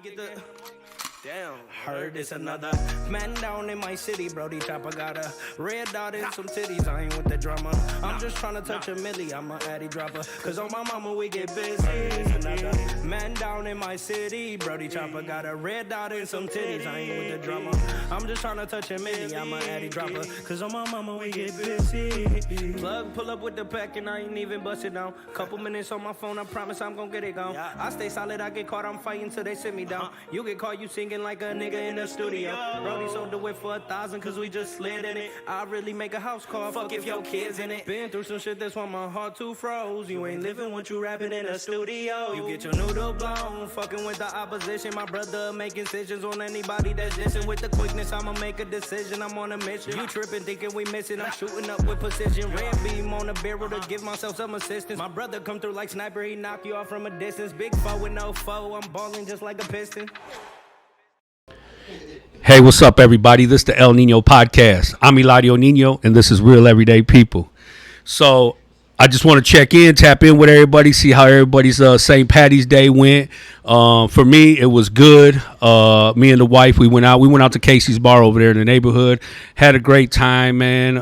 me get the... Damn, heard it's another man down in my city, Brody Chopper got a red dot and some titties, I ain't with the drama. I'm just trying to touch a milli, I'm a addy dropper, cause on my mama we get busy. It's another man down in my city, Brody Chopper got a red dot and some titties, I ain't with the drama. I'm just trying to touch a milli, I'm a addy dropper, cause on my mama we get busy. Plug pull up with the pack and I ain't even bust it down. Couple minutes on my phone, I promise I'm gonna get it gone. I stay solid, I get caught, I'm fighting till they sit me down. You get caught, you singing like a nigga in the studio. Brody sold the whip for 1,000 cause we just slid in it. I really make a house call, fuck if your kids in it. Been through some shit that's why my heart too froze. You ain't living what you rapping in the studio. You get your noodle blown, fucking with the opposition. My brother making decisions on anybody that's dissing. With the quickness, I'ma make a decision, I'm on a mission. You tripping, thinking we missing, I'm shooting up with precision. Red beam on the barrel to give myself some assistance. My brother come through like sniper, he knock you off from a distance. Big foe with no foe, I'm balling just like a piston. Hey, what's up, everybody? This is the El Nino Podcast. I'm Eladio Nino, and this is Real Everyday People. So I just want to check in, tap in with everybody, see how everybody's St. Patty's Day went. For me, it was good. Me and the wife, we went out to Casey's Bar over there in the neighborhood. Had a great time, man.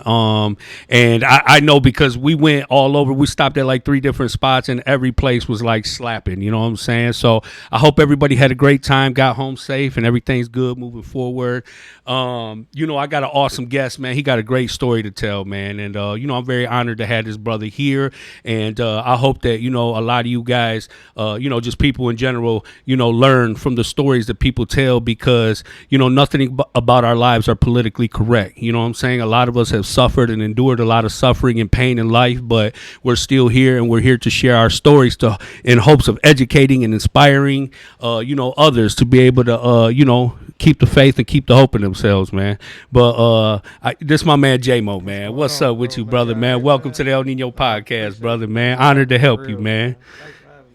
And I know because we went all over. We stopped at like 3 different spots, and every place was like slapping. You know what I'm saying? So I hope everybody had a great time, got home safe, and everything's good moving forward. I got an awesome guest, man. He got a great story to tell, man. And, I'm very honored to have this brother here. And I hope that, a lot of you guys, just people in general, learn from the stories that people tell because, nothing about our lives are politically correct. You know what I'm saying? A lot of us have suffered and endured a lot of suffering and pain in life, but we're still here and we're here to share our stories in hopes of educating and inspiring, others to be able to, keep the faith and keep the hope in themselves, man. But this my man JMOE, man. What's up with you, brother, man? Welcome to the El Nino Podcast, brother, man. Honored to help you, man.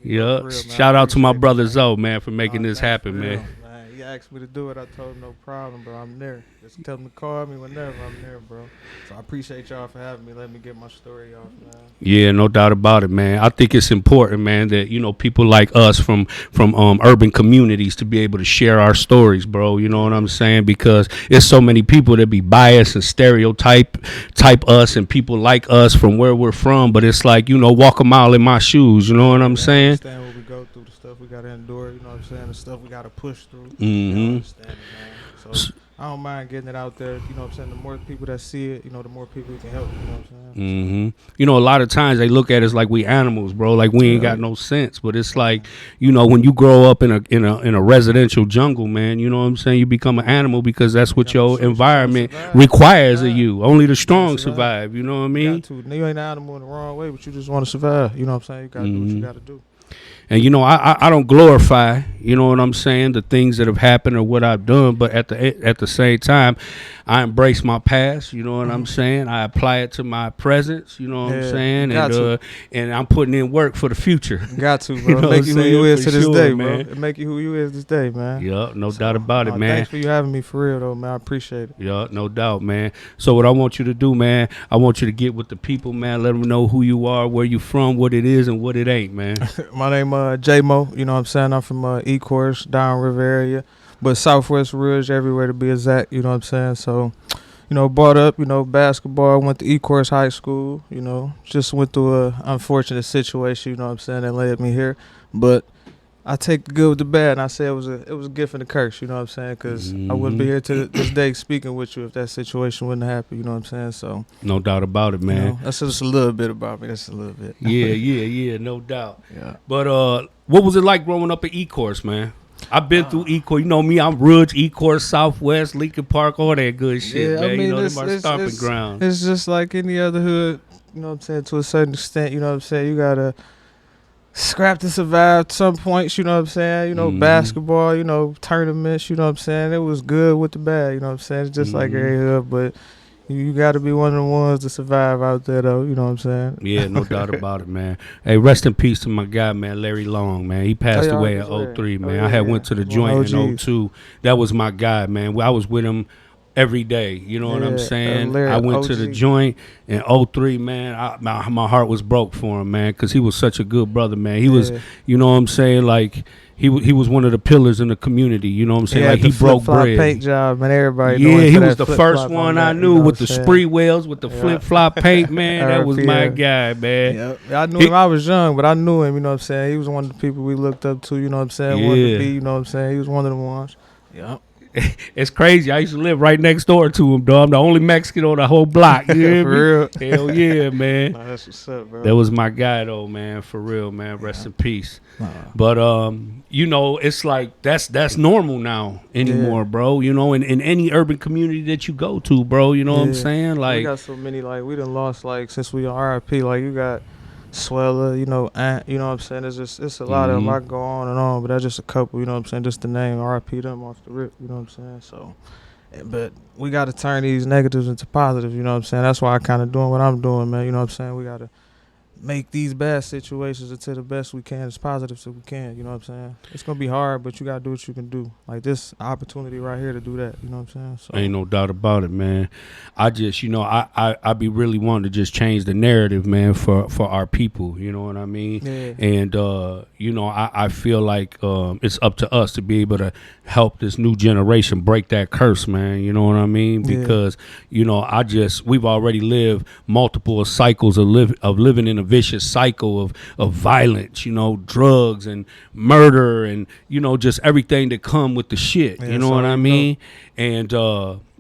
Yeah. Shout out to my brother Zoe, man, for making this happen, man. He asked me to do it. I told him no problem, bro. I'm there. Just tell him to call me whenever I'm there, bro. So I appreciate y'all for having me. Let me get my story off, man. Yeah, no doubt about it, man. I think it's important, man, that, people like us from urban communities to be able to share our stories, bro. You know what I'm saying? Because there's so many people that be biased and stereotype us and people like us from where we're from. But it's like, walk a mile in my shoes. You know what I'm saying? Understand what we go through, the stuff we got to endure, you know what I'm saying? The stuff we got to push through. Mm-hmm. So I don't mind getting it out there, you know what I'm saying? The more people that see it, the more people we can help, you know what I'm saying? Mm-hmm. A lot of times they look at us like we animals, bro, like we ain't got no sense. But it's like, when you grow up in a residential jungle, man, you know what I'm saying? You become an animal because that's what your environment requires of you. Only the strong survive, you know what I mean? You ain't an animal in the wrong way, but you just want to survive, you know what I'm saying? You got to do what you got to do. And, I don't glorify, you know what I'm saying, the things that have happened or what I've done. But at the same time, I embrace my past, you know what I'm saying? I apply it to my presence, you know what I'm saying? And I'm putting in work for the future. Got to, bro. Make you who you is to this day, man. It make you who you is this day, man. Yeah, no doubt about it, man. Thanks for you having me for real, though, man. I appreciate it. Yeah, no doubt, man. So what I want you to do, man, I want you to get with the people, man. Let them know who you are, where you from, what it is, and what it ain't, man. My name JMOE, you know what I'm saying? I'm from E-Course, downriver area. But Southwest Ridge, everywhere to be exact, you know what I'm saying? So, brought up, basketball, went to E-Course High School, just went through a unfortunate situation, you know what I'm saying, that led me here. But I take the good with the bad, and I say it was a gift and a curse, you know what I'm saying? Because I wouldn't be here to this day speaking with you if that situation wouldn't happen, you know what I'm saying? So no doubt about it, man. That's just a little bit about me. That's a little bit. Yeah, no doubt. Yeah. But what was it like growing up at E-Course, man? I've been through E-Course. You know me, I'm Ridge, E-Course, Southwest, Lincoln Park, all that good shit, man. Them are stomping grounds. It's just like any other hood, you know what I'm saying, to a certain extent, you know what I'm saying? You got to scrap to survive at some points, you know what I'm saying? Basketball, tournaments, you know what I'm saying? It was good with the bad, you know what I'm saying? It's just like every hood, but you got to be one of the ones to survive out there, though. You know what I'm saying? Yeah, no doubt about it, man. Hey, rest in peace to my guy, man, Larry Long, man. He passed away in 03, man. I had went to the joint in 02. That was my guy, man. I was with him every day. You know what I'm saying? I went to the joint in 03, man. My heart was broke for him, man, because he was such a good brother, man. He was, you know what I'm saying, like, he was one of the pillars in the community. You know what I'm saying? Like he broke bread. Paint job, and everybody. Yeah, he was the first one I knew with the spree wheels, with the flip flop paint. Man, that was my guy, man. Yep. I knew him. I was young, but I knew him. You know what I'm saying? He was one of the people we looked up to. You know what I'm saying? Wanted to be. You know what I'm saying? He was one of the ones. Yep. It's crazy. I used to live right next door to him, dog. I'm the only Mexican on the whole block. You hear me? For real? Hell yeah, man. Nah, that's what's up, bro. That was my guy, though, man. For real, man. Rest in peace. But you know, it's like that's normal now anymore, bro. You know, in any urban community that you go to, bro. You know what I'm saying? Like, we got so many. Like, we done lost. Like, since we on RIP, like you got Swella, you know, Ant, you know what I'm saying? It's a lot of them. I can go on, but that's just a couple, you know what I'm saying? Just the name, RIP them off the rip, you know what I'm saying? So, but we got to turn these negatives into positives, you know what I'm saying? That's why I kind of doing what I'm doing, man, you know what I'm saying? We got to make these bad situations into the best we can, as positive as we can, you know what I'm saying? It's going to be hard, but you got to do what you can do. Like this opportunity right here to do that, you know what I'm saying? So. Ain't no doubt about it, man. I just, you know, I be really wanting to just change the narrative, man, for our people, you know what I mean? Yeah. And, you know, I feel like it's up to us to be able to help this new generation break that curse, man, you know what I mean? Because, you know, we've already lived multiple cycles of living in a vicious cycle of violence, you know, drugs and murder and, you know, just everything that come with the shit, you know what I mean? And,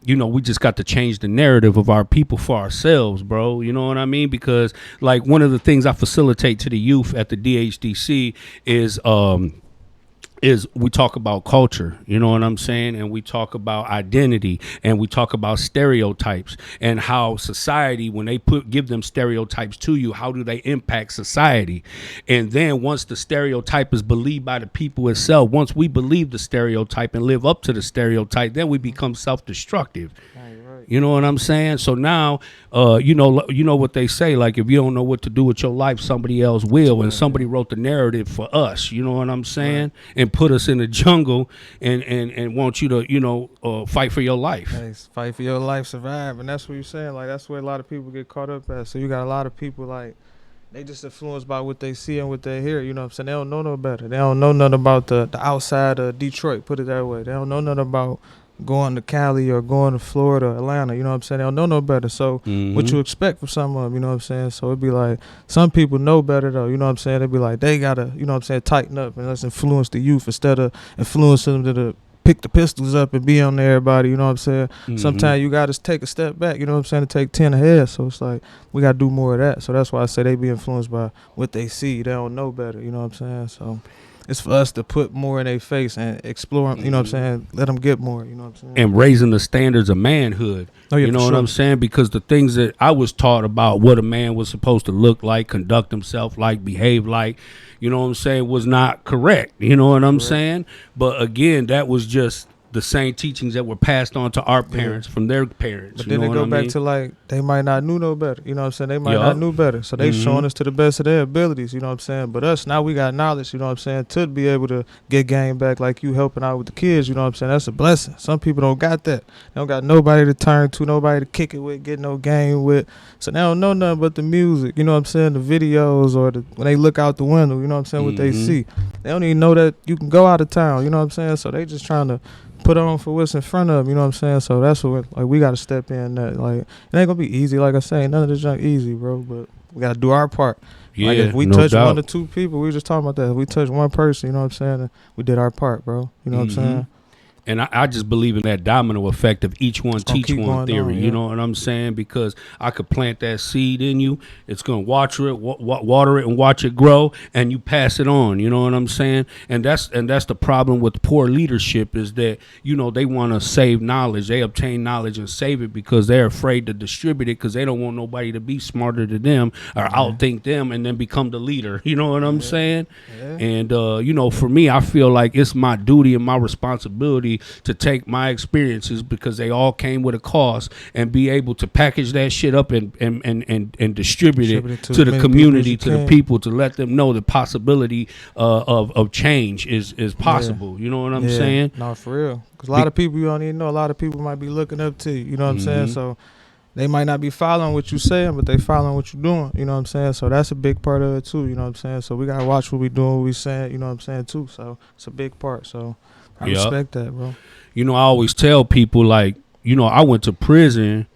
you know, we just got to change the narrative of our people for ourselves, bro. You know what I mean? Because, like, one of the things I facilitate to the youth at the DHDC is we talk about culture, you know what I'm saying? And we talk about identity, and we talk about stereotypes and how society, when they give them stereotypes to you, how do they impact society? And then once the stereotype is believed by the people itself, once we believe the stereotype and live up to the stereotype, then we become self-destructive. You know what I'm saying? So now, you know what they say, like, if you don't know what to do with your life, somebody else will. And somebody wrote the narrative for us, you know what I'm saying? And put us in the jungle and want you to, you know, fight for your life. Hey, fight for your life, survive. And that's what you're saying. Like, that's where a lot of people get caught up at. So you got a lot of people, like, they just influenced by what they see and what they hear, you know what I'm saying? They don't know no better. They don't know nothing about the outside of Detroit, put it that way. They don't know nothing about going to Cali or going to Florida, Atlanta, you know what I'm saying? They don't know no better. So what you expect from some of them, you know what I'm saying? So it'd be like, some people know better though, you know what I'm saying? They'd be like, they gotta, you know what I'm saying, tighten up and let's influence the youth instead of influencing them to pick the pistols up and be on everybody, you know what I'm saying? Sometimes you gotta take a step back, you know what I'm saying, to take 10 ahead. So it's like, we gotta do more of that. So that's why I say they be influenced by what they see. They don't know better, you know what I'm saying? So it's for us to put more in their face and explore them, you know what I'm saying? Let them get more, you know what I'm saying? And raising the standards of manhood, you know what I'm saying? Because the things that I was taught about what a man was supposed to look like, conduct himself like, behave like, you know what I'm saying, was not correct, you know what I'm saying? But again, that was just the same teachings that were passed on to our parents from their parents. But then they go back to, like, they might not knew no better. You know what I'm saying? They might not knew better. So they showing us to the best of their abilities, you know what I'm saying? But us, now we got knowledge, you know what I'm saying, to be able to get game back like you helping out with the kids, you know what I'm saying? That's a blessing. Some people don't got that. They don't got nobody to turn to, nobody to kick it with, get no game with. So they don't know nothing but the music, you know what I'm saying, the videos or when they look out the window, you know what I'm saying, what they see. They don't even know that you can go out of town, you know what I'm saying? So they just trying to put on for what's in front of them, you know what I'm saying? So that's what, like, we got to step in that. Like, it ain't going to be easy, like I say, none of this junk easy, bro, but we got to do our part. Yeah, like, if we no touch doubt. one or two people, we were just talking about that. If we touch one person, you know what I'm saying, we did our part, bro. You know what I'm saying? And I just believe in that domino effect of each one teach one theory. On, you know what I'm saying? Because I could plant that seed in you. It's going to water it and watch it grow, and you pass it on. You know what I'm saying? And that's the problem with poor leadership is that, you know, they want to save knowledge. They obtain knowledge and save it because they're afraid to distribute it because they don't want nobody to be smarter than them or outthink them and then become the leader. You know what I'm saying? Yeah. And, you know, for me, I feel like it's my duty and my responsibility to take my experiences because they all came with a cost and be able to package that shit up and distribute it to the community, to the people, to let them know the possibility of change is possible. You know what I'm saying? No, for real. Because a lot of people you don't even know. A lot of people might be looking up to you. You know what I'm saying? So they might not be following what you saying, but they following what you doing. You know what I'm saying? So that's a big part of it too. You know what I'm saying? So we gotta watch what we doing, what we saying. You know what I'm saying too. So it's a big part. So I respect that, bro. You know, I always tell people, like, you know, I went to prison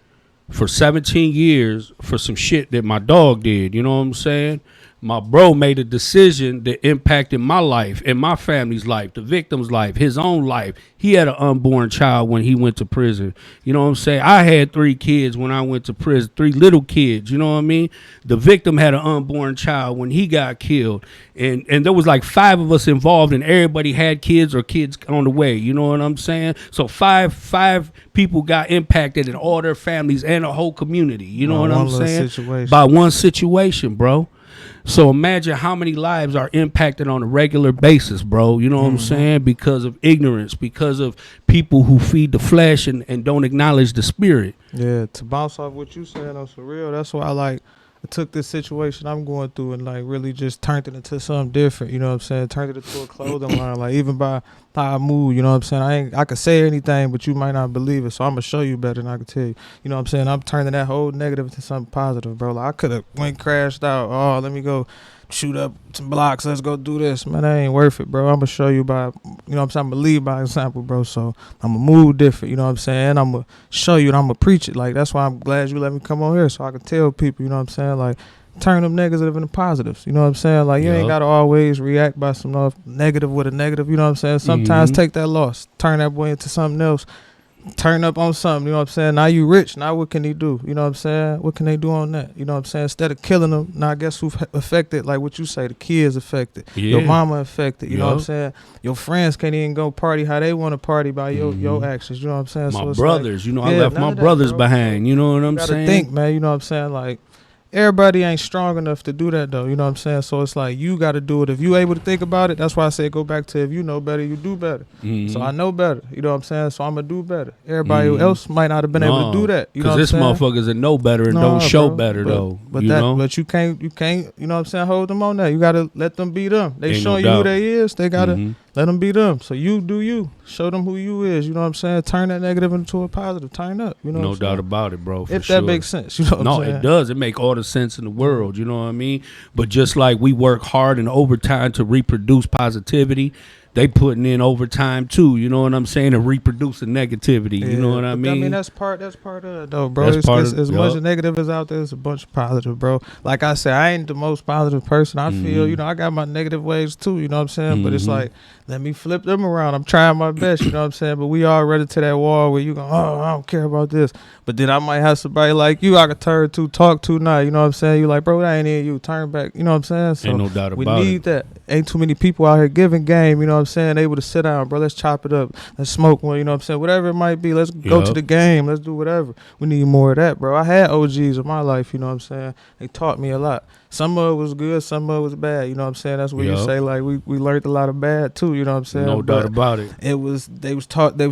for 17 years for some shit that my dog did. You know what I'm saying? My bro made a decision that impacted my life and my family's life, the victim's life, his own life. He had an unborn child when he went to prison. You know what I'm saying? I had 3 kids when I went to prison, 3 little kids. You know what I mean? The victim had an unborn child when he got killed. And there was like 5 of us involved, and everybody had kids or kids on the way. You know what I'm saying? So five people got impacted, and all their families and the whole community. You know what I'm saying? Situation. By one situation, bro. So imagine how many lives are impacted on a regular basis, bro. You know what I'm saying? Because of ignorance, because of people who feed the flesh and don't acknowledge the spirit. Yeah, to bounce off what you saying on for real, that's why I took this situation I'm going through and like really just turned it into something different. You know what I'm saying? Turned it into a clothing line. Like even by how I move, you know what I'm saying? I could say anything, but you might not believe it. So I'm gonna show you better than I could tell you. You know what I'm saying? I'm turning that whole negative into something positive, bro. Like I could have went crashed out. Oh, let me go shoot up some blocks. Let's go do this. Man, that ain't worth it, bro. I'm gonna show you by, you know what I'm saying? I'm gonna lead by example, bro. So I'm gonna move different, you know what I'm saying? And I'm gonna show you and I'm gonna preach it. Like that's why I'm glad you let me come on here so I can tell people, you know what I'm saying? Like turn them negative into positives. You know what I'm saying? Like you ain't gotta always react by some negative with a negative, you know what I'm saying? Sometimes take that loss, turn that boy into something else. Turn up on something, you know what I'm saying? Now you rich, now what can he do? You know what I'm saying? What can they do on that? You know what I'm saying? Instead of killing them, now guess who affected? Like what you say, the kids affected. Your mama affected, you know what I'm saying? Your friends can't even go party how they want to party by your actions, you know what I'm saying? My so brothers, like, you know, I left my brothers behind, you know what I'm saying? Think, man, you know what I'm saying? Like everybody ain't strong enough to do that though, you know what I'm saying? So it's like you got to do it. If you able to think about it, that's why I say go back to if you know better, you do better. So I know better, you know what I'm saying? So I'm gonna do better. Everybody else might not have been able to do that, you know what I'm saying? Because this motherfuckers that know better and don't show better though. But you know? But you can't, you know what I'm saying? Hold them on that. You gotta let them be them. They Ain't showing no you who doubt. they is. They gotta let them be them. So you do you. Show them who you is. You know what I'm saying? Turn that negative into a positive. Turn up. You know No what I'm doubt saying? about it, bro. If that makes sense. You know what I'm saying? It does. It make all the sense in the world. You know what I mean? But just like we work hard and overtime to reproduce positivity, they putting in overtime too. You know what I'm saying? To reproduce the negativity. You know what I mean? I mean that's part of it though, bro. That's part of, as much as negative as out there, there's a bunch of positive, bro. Like I said, I ain't the most positive person. I feel, you know, I got my negative ways too, you know what I'm saying? But it's like, let me flip them around. I'm trying my best, you know what I'm saying? But we all ready to that wall where you go, oh, I don't care about this. But then I might have somebody like you I could turn to, talk to now, you know what I'm saying? You like, bro, that ain't in you. Turn back, you know what I'm saying? So ain't no doubt about it. we need that. Ain't too many people out here giving game, you know what I'm saying? Able to sit down, bro. Let's chop it up. Let's smoke one, you know what I'm saying? Whatever it might be. Let's go to the game. Let's do whatever. We need more of that, bro. I had OGs in my life, you know what I'm saying? They taught me a lot. Some of it was good, some of it was bad, you know what I'm saying? That's what you say, like we learned a lot of bad too, you know what I'm saying? No doubt about it. They was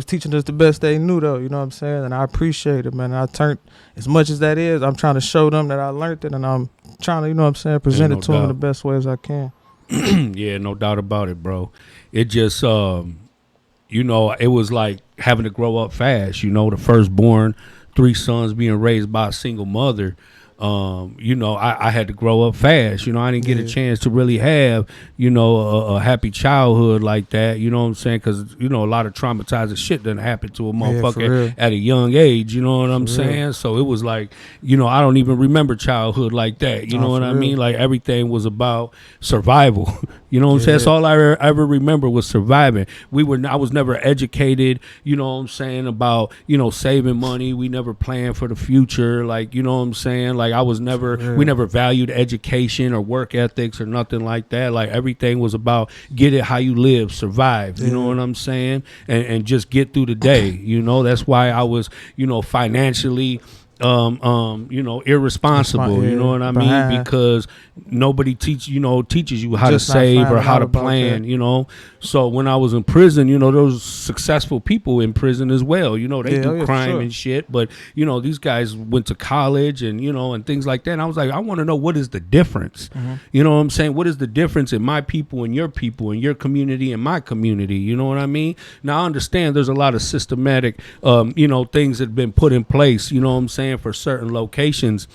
teaching us the best they knew though, you know what I'm saying? And I appreciate it, man. And I turned, as much as that is, I'm trying to show them that I learned it, and I'm trying to, you know what I'm saying, present it to them in the best way as I can. Yeah, no doubt about it, bro. It just you know, it was like having to grow up fast, you know, the firstborn, 3 sons being raised by a single mother. You know, I had to grow up fast. You know, I didn't get a chance to really have, you know, a happy childhood like that. You know what I'm saying? Because, you know, a lot of traumatizing shit done happened to a motherfucker at a young age. You know what I'm saying? So it was like, you know, I don't even remember childhood like that. You know what I mean? Like everything was about survival. You know what I'm saying? That's all I ever remember was surviving. I was never educated, you know what I'm saying, about, you know, saving money. We never planned for the future. Like, you know what I'm saying? Like I was we never valued education or work ethics or nothing like that. Like everything was about get it how you live, survive. You know what I'm saying? And just get through the day. You know, that's why I was, you know, financially you know, irresponsible, you know what I mean? Because nobody teaches you how to save or how to plan, you know. So when I was in prison, you know, there was successful people in prison as well. You know, they do crime and shit, but you know, these guys went to college and you know, and things like that. And I was like, I want to know what is the difference. You know what I'm saying? What is the difference in my people and your community and my community? You know what I mean? Now I understand there's a lot of systematic, you know, things that have been put in place. You know what I'm saying, for certain locations.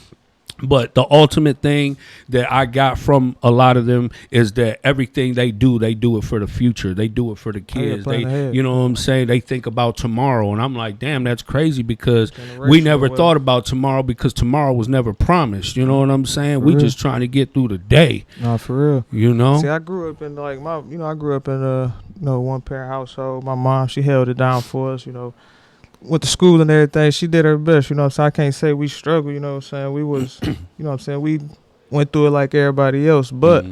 But the ultimate thing that I got from a lot of them is that everything they do it for the future. They do it for the kids. You know what I'm saying? They think about tomorrow. And I'm like, damn, that's crazy, because we never thought about tomorrow, because tomorrow was never promised. You know what I'm saying? We just trying to get through the day. No, for real. You know? See, I grew up in I grew up in a one parent household. My mom, she held it down for us, you know. Went to school and everything. She did her best, you know what I'm saying? I can't say we struggled, you know what I'm saying? We was, you know what I'm saying? We went through it like everybody else, but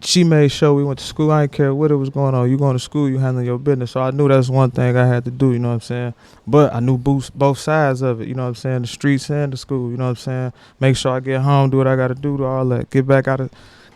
she made sure we went to school. I didn't care what it was going on. You going to school, you handling your business. So I knew that's one thing I had to do, you know what I'm saying? But I knew both sides of it, you know what I'm saying? The streets and the school, you know what I'm saying? Make sure I get home, do what I got to do, all that. Get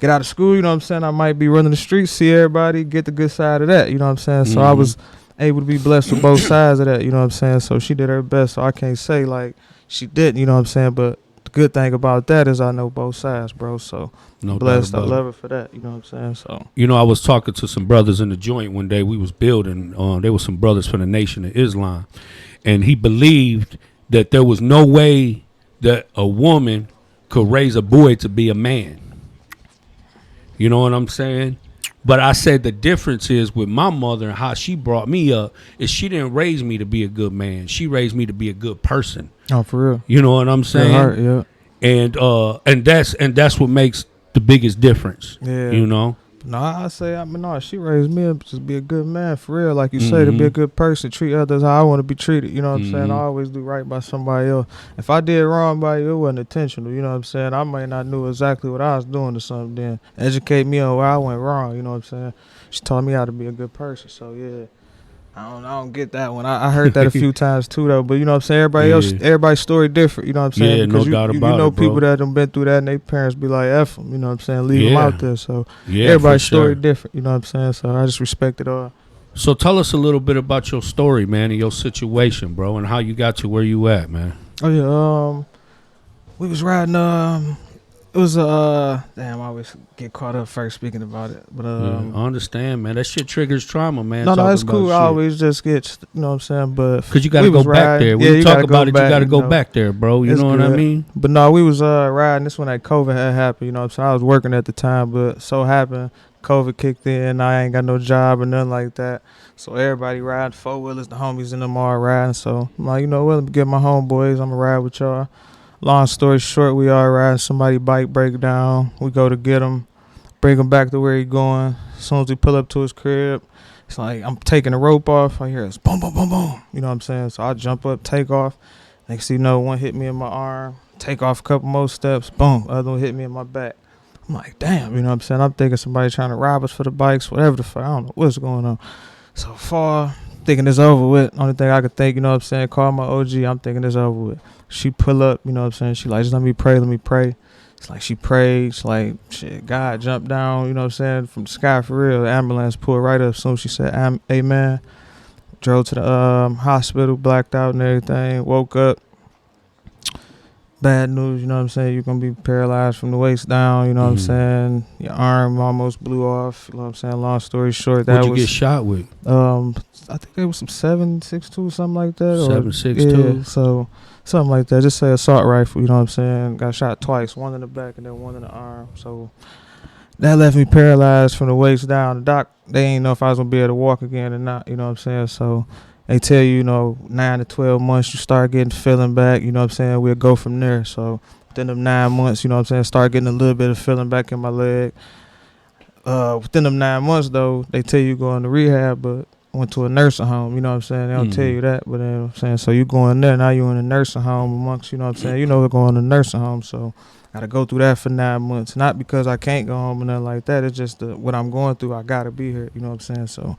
out of school, you know what I'm saying? I might be running the streets, see everybody, get the good side of that, you know what I'm saying? So I was able to be blessed with both sides of that, you know what I'm saying? So she did her best, so I can't say like she didn't, you know what I'm saying? But the good thing about that is I know both sides, bro. So no blessed, I love her for that, you know what I'm saying? So, you know, I was talking to some brothers in the joint one day. We was building, there was some brothers from the Nation of Islam, and he believed that there was no way that a woman could raise a boy to be a man. You know what I'm saying? But I said the difference is with my mother and how she brought me up is she didn't raise me to be a good man. She raised me to be a good person. Oh, for real. You know what I'm saying? Heart, yeah. And that's what makes the biggest difference. Yeah. You know? No, she raised me up to be a good man, for real. Like you say, to be a good person, treat others how I want to be treated. You know what I'm saying? I always do right by somebody else. If I did wrong by you, it wasn't intentional. You know what I'm saying? I might not knew exactly what I was doing or something. Then educate me on where I went wrong. You know what I'm saying? She taught me how to be a good person. So yeah. I don't get that one. I heard that a few times too, though. But you know what I'm saying? Everybody's story different. You know what I'm saying? Yeah, because no doubt about it. You know, bro. people that done been through that, and their parents be like, "F them." You know what I'm saying? Leave them out there. So yeah, everybody's story different. You know what I'm saying? So I just respect it all. So tell us a little bit about your story, man, and your situation, bro, and how you got to where you at, man. Oh yeah, we was riding. It was damn. I always get caught up first speaking about it, but I understand, man. That shit triggers trauma, man. No, it's cool. I always just get, you know what I'm saying, but because you got to go back there. When you talk about it, you got to go back there, bro. You know what I mean? But no, we was riding. This when that COVID had happened. You know what I'm saying? I was working at the time, but so happened COVID kicked in. I ain't got no job or nothing like that. So everybody riding 4-wheelers, the homies in them all riding. So I'm like, you know what? Let me get my homeboys. I'm gonna ride with y'all. Long story short, we all ride. Somebody bike break down. We go to get him, bring him back to where he going. As soon as we pull up to his crib, it's like I'm taking the rope off. I hear it's boom, boom, boom, boom. You know what I'm saying? So I jump up, take off. Next thing you know, one hit me in my arm. Take off a couple more steps. Boom. Other one hit me in my back. I'm like, damn. You know what I'm saying? I'm thinking somebody trying to rob us for the bikes, whatever the fuck. I don't know what's going on. So far, thinking it's over with. Only thing I could think, you know what I'm saying? Call my OG. I'm thinking it's over with. She pull up, you know what I'm saying? She like, just let me pray. It's like she prayed. It's like, shit, God jumped down, you know what I'm saying, from the sky for real. The ambulance pulled right up. As soon as she said, amen. Drove to the hospital, blacked out and everything. Woke up. Bad news, you know what I'm saying? You're going to be paralyzed from the waist down, you know what I'm saying? Your arm almost blew off, you know what I'm saying? Long story short, that What'd you get shot with? I think it was some 7.62, something like that. 7.62? Yeah, so something like that. Just say assault rifle, you know what I'm saying? Got shot twice, one in the back and then one in the arm. So that left me paralyzed from the waist down. The doc, they ain't know if I was going to be able to walk again or not, you know what I'm saying? So they tell you, 9 to 12 months, you start getting feeling back, you know what I'm saying? We'll go from there. So within them 9 months, you know what I'm saying, start getting a little bit of feeling back in my leg. Within them 9 months, though, they tell you go into rehab, but went to a nursing home, you know what I'm saying? They don't tell you that, but you know what I'm saying? So you go in there, now you in a nursing home amongst, you know what I'm saying? We're going to a nursing home, so I got to go through that for 9 months. Not because I can't go home or nothing like that. It's just what I'm going through. I got to be here, you know what I'm saying? So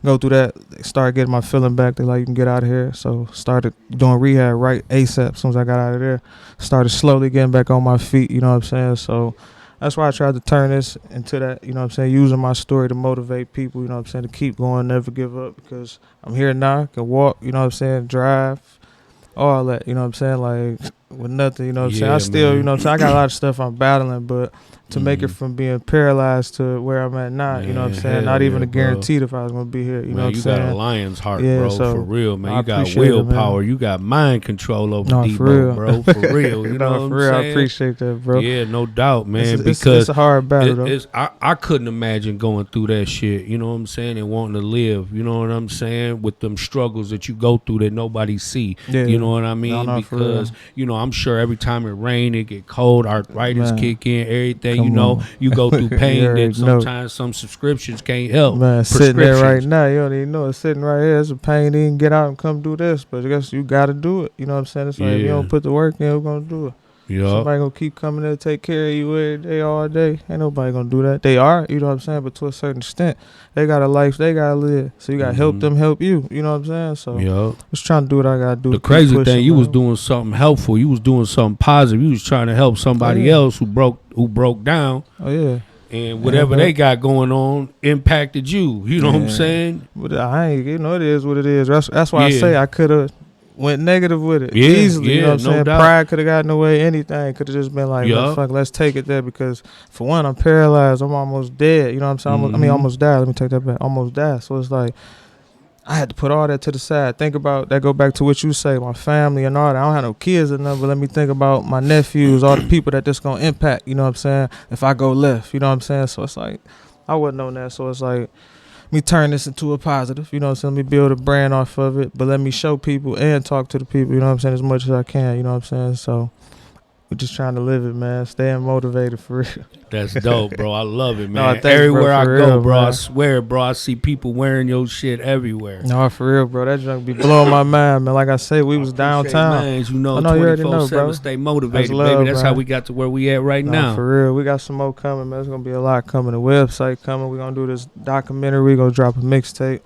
go through that, start getting my feeling back. They like, you can get out of here. So started doing rehab right ASAP as soon as I got out of there. Started slowly getting back on my feet, you know what I'm saying? So that's why I tried to turn this into that, you know what I'm saying, using my story to motivate people, you know what I'm saying, to keep going, never give up, because I'm here now, I can walk, you know what I'm saying, drive, all that, you know what I'm saying, like, with nothing, you know what I'm saying. I still, man. you know what I'm saying, I got a lot of stuff I'm battling, but to make it from being paralyzed to where I'm at now, you know what I'm saying, not even a guaranteed if I was going to be here, you know what I'm saying. You got a lion's heart, Yeah, bro, so for real, man. I You got appreciate it, willpower. man. You got mind control over No, for Debo, real. bro, for real. You know what I'm for real, saying? I appreciate that, bro. Yeah, no doubt, man, It's because a hard battle, though. I couldn't imagine going through that shit, you know what I'm saying, and wanting to live, you know what I'm saying, with them struggles that you go through that nobody see, Yeah. you know what I mean, No, for real. because, you know, I'm sure every time it rain, it get cold, arthritis Man. kick in, everything, you Come know, on. you go through pain You that already know. sometimes some subscriptions can't help. Man, sitting there right Prescriptions. now, you don't even know it's sitting right here. It's a pain. You can get out and come do this, but I guess you got to do it. You know what I'm saying? It's like if you Yeah. don't put the work in, who's gonna do it? Yeah. Somebody gonna keep coming there to take care of you every day, all day. Ain't nobody gonna do that. They are, you know what I'm saying? But to a certain extent, they got a life they gotta live. So you gotta help them help you. You know what I'm saying? So Yeah. just trying to do what I gotta do. The Keep crazy pushing, thing, you was man. doing something helpful. You was doing something positive. You was trying to help somebody yeah. else who broke down, Oh yeah. and whatever they got going on impacted you. You know what I'm Yeah. saying? But I ain't, you know, it is what it is. That's why I Yeah. say I could have went negative with it Yeah, easily. You know what I'm no saying? doubt. Pride could have gotten away. Anything could have just been like, Yeah. "Man, fuck, let's take it there." Because for one, I'm paralyzed. I'm almost dead. You know what I'm saying? I mean, almost died. Let me take that back. Almost died. So it's like I had to put all that to the side. Think about that. Go back to what you say, my family and all that. I don't have no kids or nothing, but let me think about my nephews, all the people that this gonna impact. You know what I'm saying? If I go left, you know what I'm saying? So it's like I wasn't on that. So it's like me turn this into a positive, you know what I'm saying? Let me build a brand off of it, but let me show people and talk to the people, you know what I'm saying, as much as I can, you know what I'm saying? So we're just trying to live it, man. Staying motivated for real. That's dope, bro. I love it, No, man. thanks, Everywhere bro, I for go, real, bro, I man. swear, bro, I see people wearing your shit everywhere. No, for real, bro. That junk be blowing my mind, man. Like I said, we was downtown. Mans, you know, I know you already know, 24/7, bro. stay motivated, That's love, baby. That's how man. we got to where we at right No, now. for real. We got some more coming, man. There's going to be a lot coming. The website coming. We're going to do this documentary. We're going to drop a mixtape.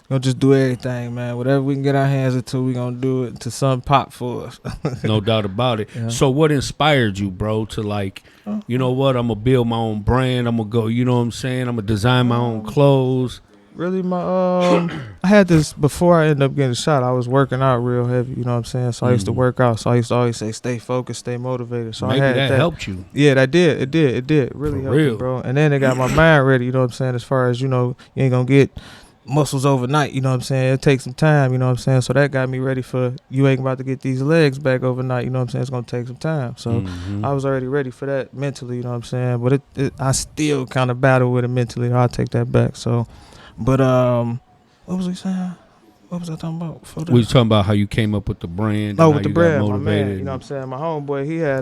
We're going to just do everything, man. Whatever we can get our hands into, we're going to do it until something pop for us. No doubt about it. Yeah. So what inspired you, bro, to like, you know what, I'm going to build my own brand. I'm going to go, you know what I'm saying? I'm going to design my own clothes. Really, I had this before I ended up getting shot. I was working out real heavy, you know what I'm saying? So I used to work out. So I used to always say, stay focused, stay motivated. So Maybe I had that. helped you. Yeah, that did. It did. It did. Really For helped real. me, bro. And then it got my mind ready, you know what I'm saying? As far as, you know, you ain't going to get muscles overnight, you know what I'm saying? It takes some time, you know what I'm saying? So that got me ready for, you ain't about to get these legs back overnight, you know what I'm saying? It's going to take some time. So I was already ready for that mentally, you know what I'm saying? But I still kind of battle with it mentally. I'll take that back. So, but what was we saying? What was I talking about before that? We was talking about how you came up with the brand. Oh, and with how the you got brand, my motivated. man. You know what I'm saying? My homeboy, he had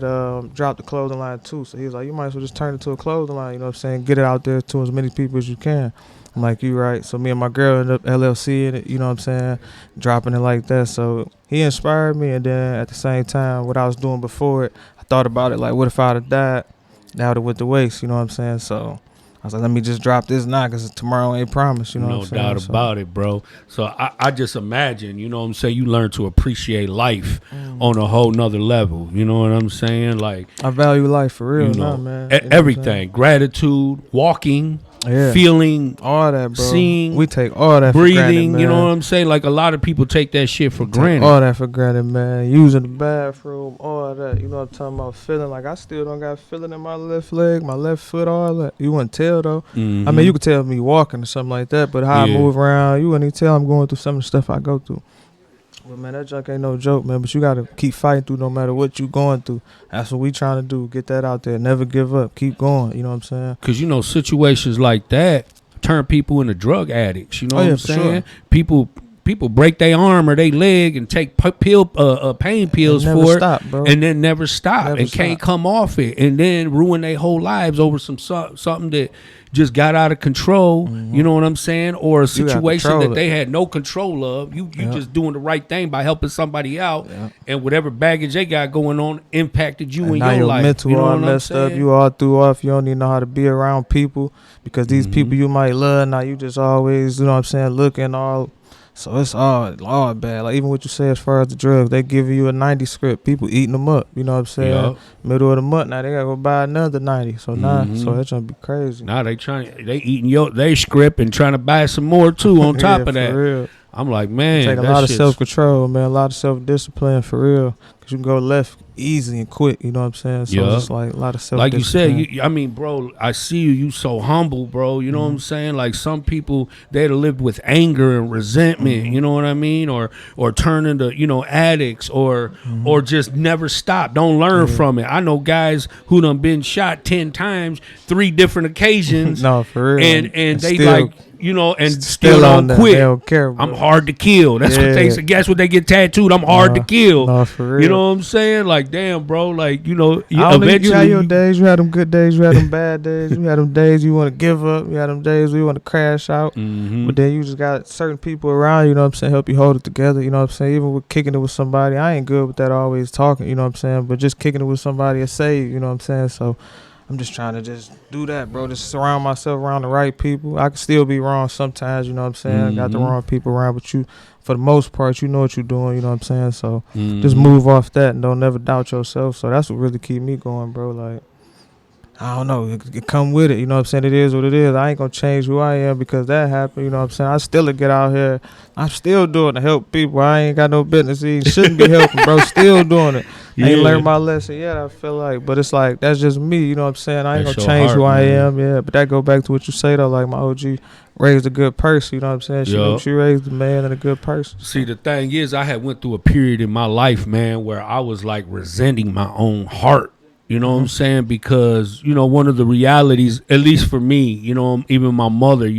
dropped the clothing line too. So he was like, you might as well just turn it to a clothing line, you know what I'm saying? Get it out there to as many people as you can. I'm like, you right. So me and my girl ended up LLC in it, you know what I'm saying? Dropping it like that. So he inspired me. And then at the same time, what I was doing before it, I thought about it like, what if I'd have died? That would have went to waste, you know what I'm saying? So I was like, let me just drop this now because tomorrow ain't promised, you know what I'm saying? No doubt about it, bro. So I just imagine, you know what I'm saying, you learn to appreciate life on a whole nother level. You know what I'm saying? Like, I value life for real, you know, man. You know what I'm saying? everything. Gratitude, walking, Yeah. feeling, all that, bro. seeing, we take all that breathing, for granted, man. you know what I'm saying? Like, a lot of people take that shit for Take granted. all that for granted, man. Using the bathroom, all that. You know what I'm talking about? Feeling like I still don't got feeling in my left leg, my left foot, all that. You wouldn't tell, though. Mhm. I mean, you could tell me walking or something like that, but how I Yeah. move around, you wouldn't even tell I'm going through some of the stuff I go through. But, man, that junk ain't no joke, man. But you got to keep fighting through no matter what you going through. That's what we trying to do. Get that out there. Never give up. Keep going. You know what I'm saying? Because, you know, situations like that turn people into drug addicts. You know Oh, what yeah, I'm for saying? sure. People break their arm or their leg and take pain pills never for stop, it, bro. and then never stop Never and can't stop. come off it, and then ruin their whole lives over something that just got out of control. You know what I'm saying? Or a You gotta situation control that it. they had no control of. You Yeah. just doing the right thing by helping somebody out, Yeah. and whatever baggage they got going on impacted you And in now your your life. mental You know all what I'm messed up. saying? You all threw off. You don't even know how to be around people because these people you might love, now you just always, you know what I'm saying, looking all So it's all bad. Like even what you say as far as the drugs, they give you a 90 script. People eating them up. You know what I'm saying? Yup. Middle of the month now, they gotta go buy another 90. So so that's gonna be crazy. Now they eating they script and trying to buy some more too on top of that. For real. I'm like, man, Take a lot of self-control, man. A lot of self-discipline for real. Cause you can go left easy and quick. You know what I'm saying? So it's like a lot of self-discipline. Like you said, I mean, bro, I see you. You so humble, bro. You know what I'm saying? Like some people, they'd have lived with anger and resentment. You know what I mean? Or turn into addicts or just never stop. Don't learn from it. I know guys who done been shot 10 times, 3 different occasions. No, for real. And they still, like. And still don't quit. They don't care, bro. I'm hard to kill. That's what they say. Guess what they get tattooed? I'm hard to kill. No, for real. You know what I'm saying? Like, damn, bro. Like, eventually. You had your days. You had them good days. You had them bad days. You had them days you want to give up. You had them days where you want to crash out. But then you just got certain people around, you know what I'm saying, help you hold it together. You know what I'm saying? Even with kicking it with somebody. I ain't good with that always talking, you know what I'm saying? But just kicking it with somebody is save, you know what I'm saying? So I'm just trying to just do that, bro. Just surround myself around the right people. I can still be wrong sometimes, you know what I'm saying? I got the wrong people around, but you, for the most part, you know what you're doing, you know what I'm saying? So just move off that and don't never doubt yourself. So that's what really keep me going, bro. Like, I don't know, it come with it, you know what I'm saying? It is what it is. I ain't gonna change who I am because that happened, you know what I'm saying? I still get out here. I'm still doing to help people. I ain't got no business even. Shouldn't be helping, bro. Still doing it. I ain't learned my lesson yet, I feel like. But it's like, that's just me, you know what I'm saying? I ain't gonna change who I am, But that go back to what you say, though. Like, my OG raised a good person, you know what I'm saying? She raised a man and a good person. See, the thing is, I had went through a period in my life, man, where I was, like, resenting my own heart. You know what I'm saying? Because, one of the realities, at least for me, even my mother,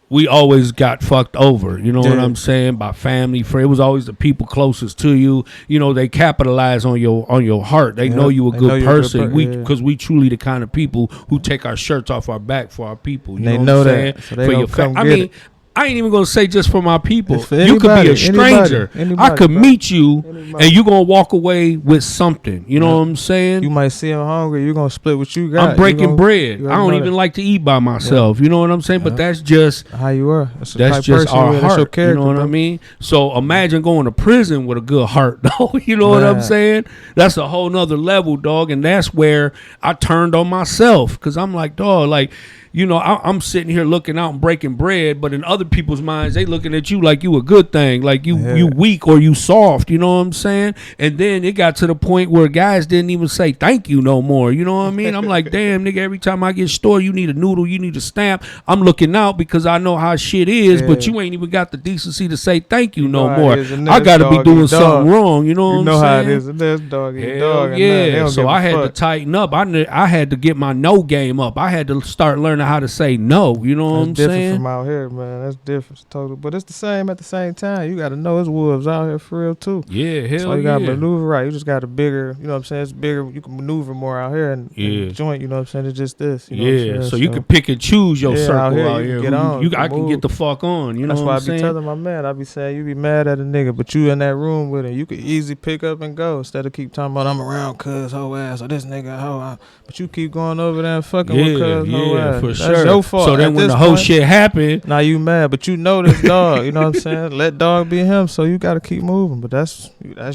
we always got fucked over. You know what I'm saying? By family, friends. It was always the people closest to you. They capitalize on your heart. They know you a good person. Because we truly the kind of people who take our shirts off our back for our people. You know what I'm saying? So they for your come I mean, I ain't even gonna say just for my people. You could be a stranger. Anybody, I could meet you, and you gonna walk away with something. You know what I'm saying? You might see him hungry. You're gonna split what you got. I'm breaking bread. I don't even like to eat by myself. You know what I'm saying? But that's just how you are. That's just our heart. You know what I mean? So imagine going to prison with a good heart, though. You know what I'm saying? That's a whole nother level, dog. And that's where I turned on myself because I'm like, dog, like. I'm sitting here looking out and breaking bread, but in other people's minds, they looking at you like you a good thing, like you weak or you soft, you know what I'm saying? And then it got to the point where guys didn't even say thank you no more, you know what I mean? I'm like, damn, nigga, every time I get store, you need a noodle, you need a stamp. I'm looking out because I know how shit is, but you ain't even got the decency to say thank you no more. I got to be doing something wrong, you know what I'm saying? You know how it is. This dog eat dog. Yeah, so I had to tighten up. I had to get my no game up. I had to start learning how to say no, you know what I'm saying? That's different from out here, man. That's different, it's total. But it's the same at the same time. You got to know it's wolves out here for real too. Yeah, hell so you got to maneuver right. You just got a bigger, you know what I'm saying? It's bigger. You can maneuver more out here and joint. You know what I'm saying? It's just this. You know what I'm saying? So you can pick and choose your circle out here. Get on. I can get the fuck on. You know what I'm saying? That's why I be telling my man. I be saying you be mad at a nigga, but you in that room with him. You could easily pick up and go instead of keep talking about I'm around cuz hoe ass or this nigga hoe. But you keep going over there and fucking with cuz hoe ass. For That's sure. your fault. So then when the whole shit happened, now you mad, but you know this dog. You know what I'm saying? Let dog be him. So you got to keep moving. But that's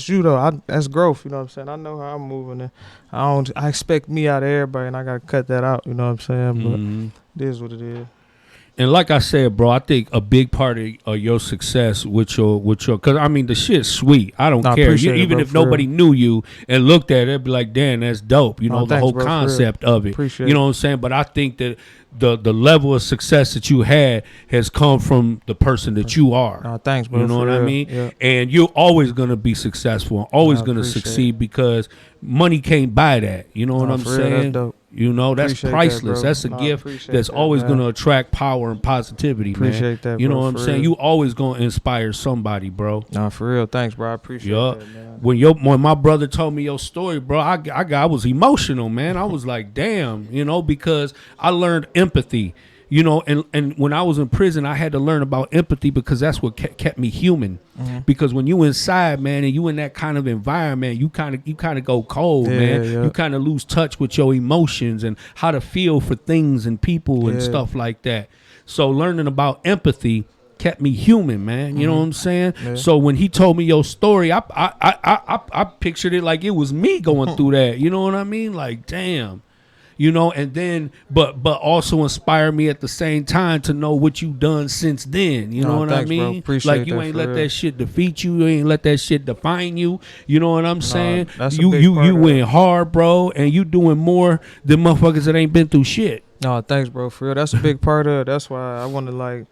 you though. That's growth. You know what I'm saying? I know how I'm moving. And I expect me out of everybody, and I got to cut that out. You know what I'm saying? But it is what it is. And like I said, bro, I think a big part of your success with your, because I mean the shit's sweet. I don't care. Even if nobody knew you and looked at it, it'd be like, damn, that's dope. You know, the whole concept of it. You know what I'm saying? But I think that the level of success that you had has come from the person that you are. Thanks, bro. You know what I mean? Yeah. And you're always gonna be successful, always gonna succeed because money can't buy that. You know what I'm saying? That's dope. You know, that's priceless. That's a gift that's always going to attract power and positivity, man. Appreciate that, bro. You know what I'm saying? You always going to inspire somebody, bro. Nah, for real. Thanks, bro. I appreciate that, man. When my brother told me your story, bro, I was emotional, man. I was like, damn, because I learned empathy. And when I was in prison, I had to learn about empathy because that's what kept me human. Because when you inside, man, and you in that kind of environment, you kind of go cold, man. Yeah. You kind of lose touch with your emotions and how to feel for things and people and stuff like that. So learning about empathy kept me human, man. You know what I'm saying? Yeah. So when he told me your story, I pictured it like it was me going through that. You know what I mean? Like, damn. You know, and then, but also inspired me at the same time to know what you done since then. You know what thanks, I mean? bro. Appreciate like you that ain't for let real. that shit defeat you. You ain't let that shit define you. You know what I'm saying? that's a You big you part you of went it. hard, bro, and you doing more than motherfuckers that ain't been through shit. No, thanks, bro. For real, that's a big part of it. That's why I want to like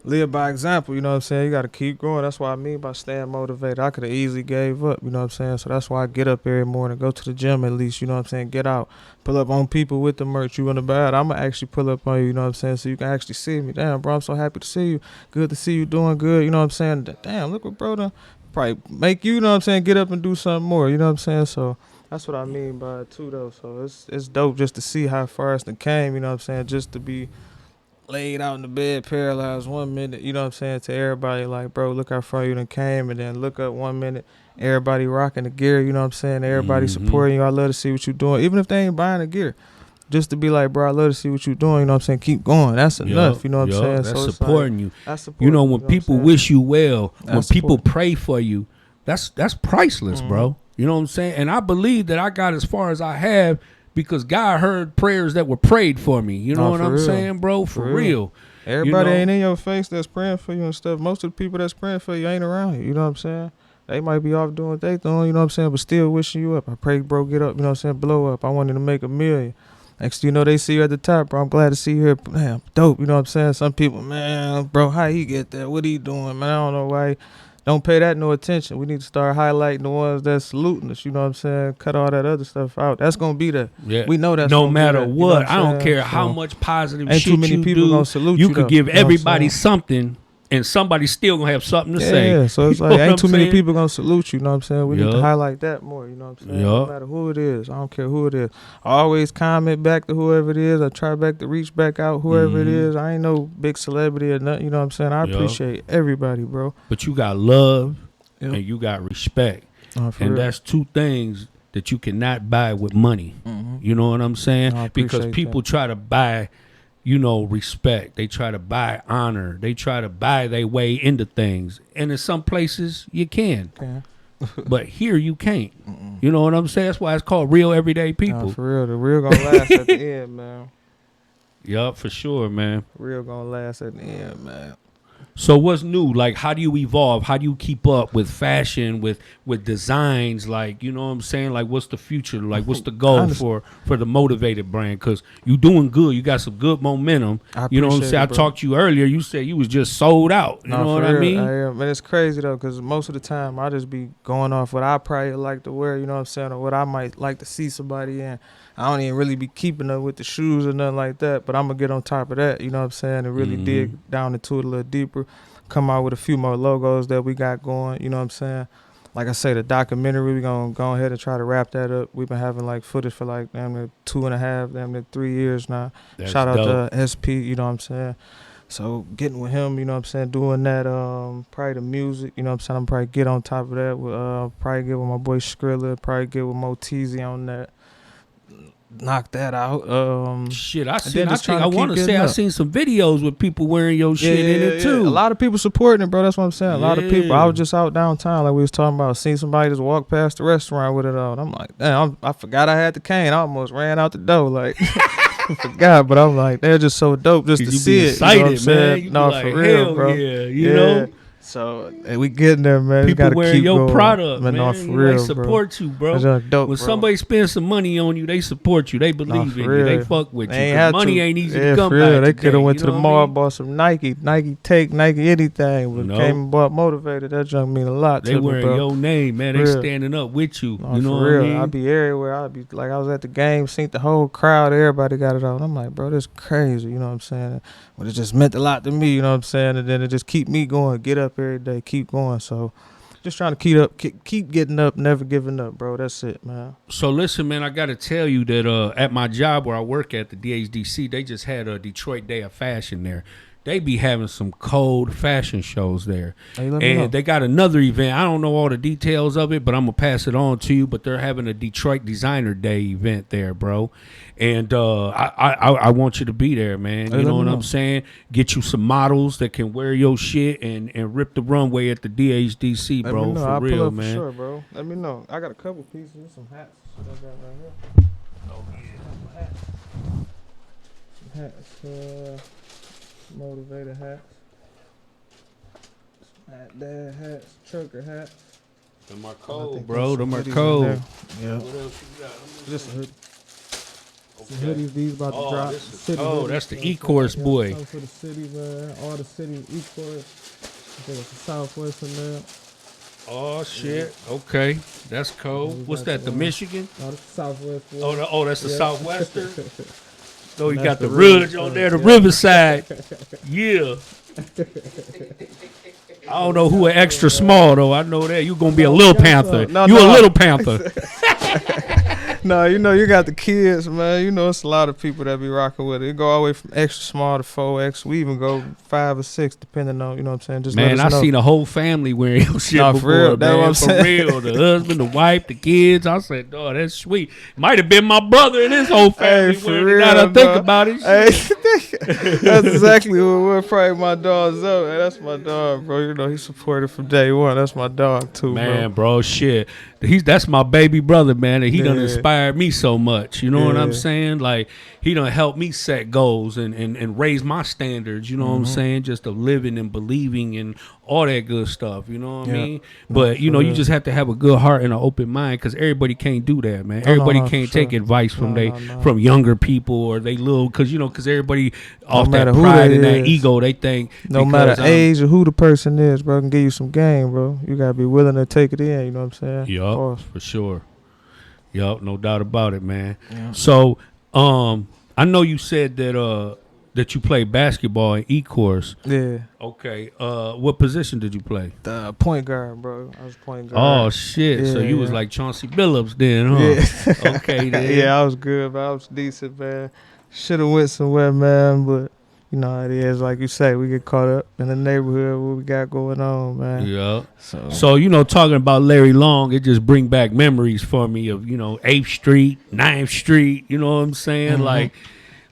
live by example. You know what I'm saying? You got to keep going. That's what I mean by staying motivated. I could have easily gave up. You know what I'm saying? So that's why I get up every morning, go to the gym at least. You know what I'm saying? Get out, pull up on people with the merch. You want to buy it? I'ma actually pull up on you. You know what I'm saying? So you can actually see me. Damn, bro, I'm so happy to see you. Good to see you doing good. You know what I'm saying? Damn, look what bro done. Probably make you know what I'm saying? Get up and do something more. You know what I'm saying? So. That's what I mean by it too, though. So it's dope just to see how far it's came. You know what I'm saying? Just to be laid out in the bed, paralyzed 1 minute. You know what I'm saying? To everybody, like, bro, look how far you done came, and then look up 1 minute. Everybody rocking the gear. You know what I'm saying? Everybody supporting you. I love to see what you doing, even if they ain't buying the gear. Just to be like, bro, I love to see what you doing. You know what I'm saying? Keep going. That's enough. You know what I'm saying? That's it's supporting like, you. That's supporting You know, when people wish you well, when That's people supporting. pray for you, that's priceless, bro. You know what I'm saying? And I believe that I got as far as I have because God heard prayers that were prayed for me. You know No, what for I'm real. saying, bro? For real. Everybody You know? ain't in your face that's praying for you and stuff. Most of the people that's praying for you ain't around you. You know what I'm saying? They might be off doing what they doing, you know what I'm saying, but still wishing you up. I pray, bro, get up, you know what I'm saying, blow up. I wanted to make $1 million. Next thing you know, they see you at the top, bro. I'm glad to see you here. Man, dope, you know what I'm saying? Some people, man, bro, how he get there? What he doing, man? I don't know why. Don't pay that no attention. We need to start highlighting the ones that's saluting us, you know what I'm saying? Cut all that other stuff out. That's going to be there. Yeah. We know that's no gonna matter be there, what. you know I don't I'm care saying? how So, much positive ain't shit too many you people do. gonna salute You you, could though. give You know what I'm everybody saying? something, and somebody's still gonna have something to say. Yeah, so it's You know like what ain't I'm too many saying? people gonna salute you, you know what I'm saying? We need to Yup. highlight that more, you know what I'm saying? No Yup. matter who it is. I don't care who it is. I always comment back to whoever it is. I try back to reach back out whoever it is. I ain't no big celebrity or nothing, you know what I'm saying? I Yup. appreciate everybody, bro. But you got love Yep. and you got respect. For And real. that's two things that you cannot buy with money. You know what I'm saying? I Because appreciate people try to buy, you know, respect. They try to buy honor. They try to buy their way into things. And in some places you can. Okay. But here you can't. You know what I'm saying? That's why it's called real everyday people. Nah, for real. The real gonna last at the end, man. Yup, for sure, man. Real gonna last at the end, man. So what's new? Like, how do you evolve? How do you keep up with fashion, with designs? Like, you know what I'm saying? Like, what's the future? Like, what's the goal for the Motivated brand? Because you doing good. You got some good momentum. You know what I'm appreciate saying? it, I bro. talked to you earlier. You said you was just sold out. You know what I mean? I am. Man, it's crazy, though, because most of the time I just be going off what I probably like to wear, you know what I'm saying, or what I might like to see somebody in. I don't even really be keeping up with the shoes or nothing like that, but I'm going to get on top of that, you know what I'm saying, and really dig down into it a little deeper, come out with a few more logos that we got going, you know what I'm saying. Like I say, the documentary, we're going to go ahead and try to wrap that up. We've been having, like, footage for, like, damn near 2.5, damn near 3 years now. That's Shout out dope. to SP, you know what I'm saying. So getting with him, you know what I'm saying, doing that, probably the music, you know what I'm saying, I'm probably get on top of that. With, probably get with my boy Skrilla, probably get with MOETIVATED on that. Knock that out. Shit, I then seen. I just think tryna I want keep to say getting I up. seen some videos with people wearing your shit in it too. A lot of people supporting it, bro. That's what I'm saying. A lot of people. I was just out downtown, like we was talking about, seen somebody just walk past the restaurant with it on. I'm like, damn, I forgot I had the cane. I almost ran out the door, like. I forgot, but I'm like, they're just so dope just to You see be it. You know what I'm excited, saying? man. You be No, like, for real, hell bro. yeah, you know? So we getting there, man. We People gotta wearing keep your going. product, man. No, for You real, like support you, bro. That's just dope, When bro. somebody spends some money on you, they support you. They believe for in you. They real. fuck with They you. ain't 'Cause had money to. ain't easy Yeah, to come for real. by They today, could have went you to the know what mall, I mean? bought some Nike Take, Nike anything, but No. came and bought Motivated. That junk mean a lot They to me, wearing bro. your name, man. They Real. standing up with you. No, You know for what real. I mean? I be everywhere. I be like, I was at the game, seen the whole crowd. Everybody got it on. I'm like, bro, this crazy. You know what I'm saying? But it just meant a lot to me. You know what I'm saying? And then it just keep me going. Get up every day. Keep going. So just trying to keep getting up, never giving up, bro. That's it, man. So listen, man, I got to tell you that at my job where I work at, the DHDC, they just had a Detroit Day of Fashion there. they be having some cold fashion shows there. Hey, let me know. And they got another event. I don't know all the details of it, but I'm gonna pass it on to you. But they're having a Detroit Designer Day event there, bro. And I want you to be there, man. Hey, You know let what me I'm know. saying? Get you some models that can wear your shit and rip the runway at the DHDC, Let bro. me know. For I'll real, pull up man. for sure, bro. Let me know. I got a couple pieces, some hats. Shit I got right here. Oh yeah. Some hats, motivated hats. Dad hats, trucker hats. Them are I cold, think bro. there's Them some are hoodies in cold. there. Yeah. What else you got? Let me Just a see. hoodie. Some Okay. hoodies, these about to Oh, drop. this is City cold. hoodies, That's the you know what I'm E-course saying? boy. Something for the city, man. All the city E-course. I think it's the Southwest in there. Oh shit. Okay. That's cold. we What's got that? The the, Michigan? No, this is the Southwest. Boy. That's the Yeah. Southwestern. So you And got that's the the River ridge on side, there, the yeah. riverside. Yeah. I don't know who an extra small though. I know that you gonna be a No, little we got panther. some. No, you a no. little panther. No, you know, you got the kids, man. You know, it's a lot of people that be rocking with it. It go all the way from extra small to 4X. We even go 5 or 6, depending on, you know what I'm saying? Just Man, let I us know. seen a whole family wearing your shit Nah, for before, real. That's man. what I'm For saying. real. The husband, the wife, the kids. I said, oh, that's sweet. Might have been my brother and his whole family Hey, for wearing real, it. Now that I think bro. about it. Hey, Shit. that's exactly what we're probably my dog's up. Hey, that's my dog, bro. You know, he supported from day one. That's my dog, too, Man, bro, shit. That's my baby brother, man. And he done Yeah. inspired me so much. You know what I'm Yeah. saying? Like, he done helped me set goals and raise my standards, you know what I'm saying? Just of living and believing and all that good stuff, you know what I Yeah. mean? No, But, you for know, you real. just have to have a good heart and an open mind because everybody can't do that, man. No, Everybody no, for can't take sure. advice from No, no. from younger people or they little, because, you know, because everybody off matter that who pride they and that is. ego, they think No because matter age or who the person is, bro, can give you some game, bro. You gotta be willing to take it in. You know what I'm saying? Yup, Pause. for sure. Yup, no doubt about it, man. Yeah. So, I know you said that you play basketball in E-course. Yeah. Okay. What position did you play? The point guard, bro. I was point Oh guard. shit! So Yeah, you was yeah. like Chauncey Billups then, huh? Yeah. Okay, then. Yeah, I was good, but I was decent, man. Should have went somewhere, man, but you know how it is. Like you say, we get caught up in the neighborhood, what we got going on, man. Yeah. So, So, you know, talking about Larry Long, it just bring back memories for me of, you know, 8th Street, 9th Street, you know what I'm saying? Mhm.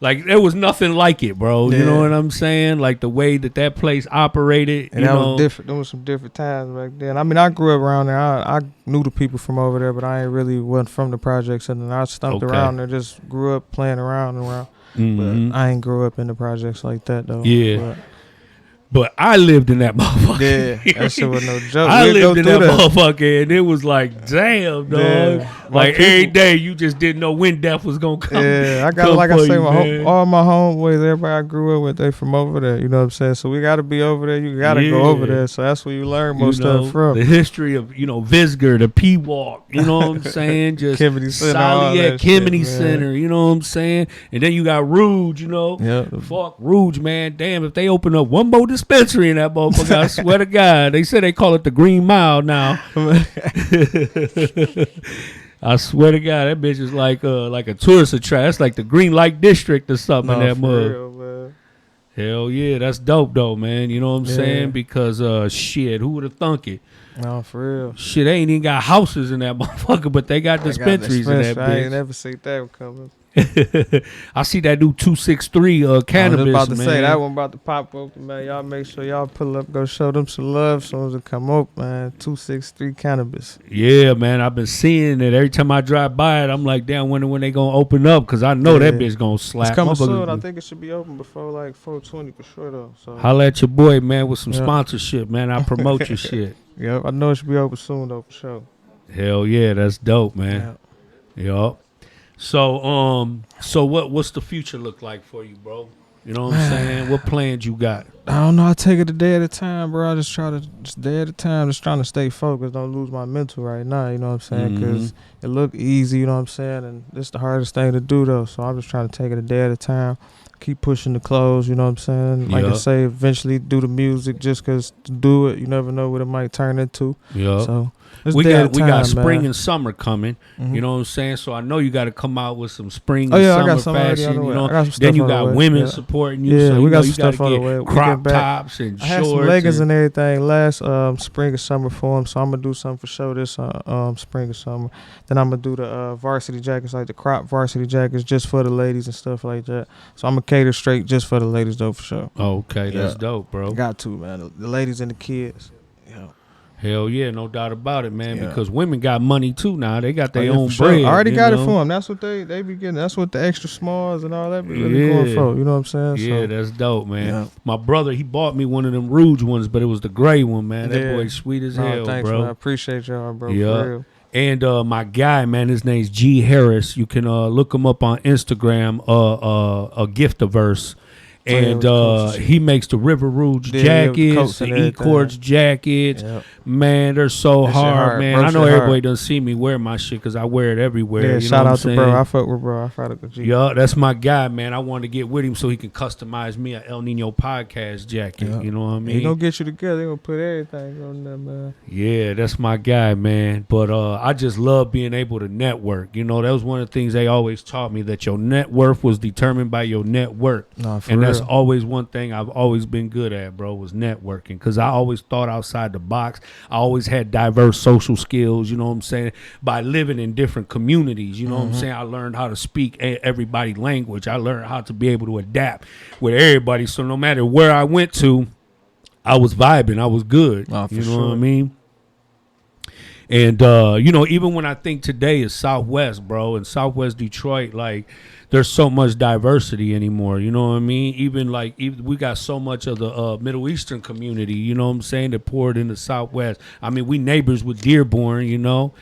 Like there was nothing like it, bro. You know Yeah. what I'm saying? Like the way that place operated, and you that know. was different. There was some different times back then. I mean, I grew up around there. I knew the people from over there, but I ain't really wasn't from the projects. And then I stumped Okay. around there, just grew up playing around and around. Mhm. But I ain't grew up in the projects like that, though. Yeah. But I lived in that motherfucker. Yeah, that shit was no joke. I We'd go lived in through that motherfucker, and it was like, damn, dog. Yeah. My Like every people- day, you just didn't know when death was gonna come. Yeah, I got come like I for say, you, man. all my homeboys, everybody I grew up with, they from over there. You know what I'm saying? So we got to be over there. You got to go over Yeah. there. So that's where you learn You most know, stuff from. the history of, you know, Visger, the P-Walk, you know what I'm saying? Just Kennedy Center, all Solier, that Kennedy shit, man. Center, you know what I'm saying? And then you got Rouge, you know? Yeah. Fuck Rouge, man. Damn, if they open up one more dispensary in that motherfucker, I swear to God. They say they call it the Green Mile now. I swear to God, that bitch is like a tourist attraction. It's like the Green Light District or something in No, that for mug. real, man. Hell yeah, that's dope though, man. You know what I'm Yeah. saying? Because shit, who would have thunk it? No, for real. Shit, they ain't even got houses in that motherfucker, but they got I got dispensaries in that dispensary. I ain't bitch. never seen that coming. I see that new 263 I was cannabis, just about to man. say that one about to pop open, man. Y'all make sure y'all pull up, go show them some love as soon as it come up, man. 263 cannabis. Yeah, man, I've been seeing it every time I drive by it. I'm like, damn, when they gonna open up? Because I know that Yeah. bitch gonna slap. It's coming Motherfuckers soon. I be- think it should be open before like 420 for sure though. So Holla at your boy, man, with some Yeah. sponsorship, man. I promote your shit. yeah, I know it should be open soon though for sure. Hell yeah, that's dope, man. Yup. So what's the future look like for you, bro? You know what I'm saying? What plans you got? I don't know. I take it a day at a time, bro. I just try to just day at a time, just trying to stay focused, don't lose my mental right now. You know what I'm saying? Because it look easy, you know what I'm saying, and it's the hardest thing to do though. So I'm just trying to take it a day at a time. Keep pushing the clothes, you know what I'm saying? Like I Yup. say, eventually do the music just because to do it, you never know what it might turn into. Yup. So It's we dead got time, spring man. and summer coming. You know what I'm saying? So I know you got to come out with some spring Oh, and yeah, I summer got some already on fashion. the way. You know, I got some stuff then you on the got way. women Yeah. supporting you. Yeah, so we you got know, some you got stuff on to the way. get We crop get back. tops and I had some shorts. leggings and everything last spring and summer for them, so I'm gonna do something for sure this spring and summer. Then I'm gonna do the varsity jackets, like the crop varsity jackets, just for the ladies and stuff like that. So I'm gonna cater straight just for the ladies though, for sure. Okay, that's Yeah. dope, bro. Got to, man. The ladies and the kids. Yeah. Hell yeah, no doubt about it, man. Yeah. Because women got money too now. They got their yeah, own for sure. bread. I already you got know? it for them. That's what they be getting. That's what the extra smalls and all that be really going for. You know what I'm saying? Yeah, So, that's dope, man. Yeah. My brother, he bought me one of them Rouge ones, but it was the gray one, man. That Yeah. boy sweet as no, hell, thanks, bro. man. I appreciate y'all, bro. Yeah. For real. And my guy, man, his name's G Harris. You can look him up on Instagram. A Giftaverse. And he makes the River Rouge Yeah, with the coats jackets, the and everything. E-Quartz jackets. Yep. Man, they're so That shit hard, man. Bro, I know shit everybody hard. doesn't see me wear my shit because I wear it everywhere. Yeah, you shout know out what to I'm bro. saying? I fuck with bro. I fuck with G. Yeah, that's my guy, man. I wanted to get with him so he can customize me a El Nino podcast jacket. Yeah. You know what I mean? He gonna get you together. They gonna put everything on there, man. Yeah, that's my guy, man. But I just love being able to network. You know, that was one of the things they always taught me, that your net worth was determined by your network. Nah, for And real. that's always one thing I've always been good at, bro, was networking. Because I always thought outside the box. I always had diverse social skills, you know what I'm saying? By living in different communities, you know what I'm saying? I learned how to speak everybody's language. I learned how to be able to adapt with everybody. So no matter where I went to, I was vibing. I was good. Nah, for you know sure. what I mean? And, you know, even when I think today is Southwest, bro, and Southwest Detroit, like, there's so much diversity anymore. You know what I mean? Even we got so much of the Middle Eastern community, you know what I'm saying, that poured in the Southwest. I mean, we neighbors with Dearborn, you know,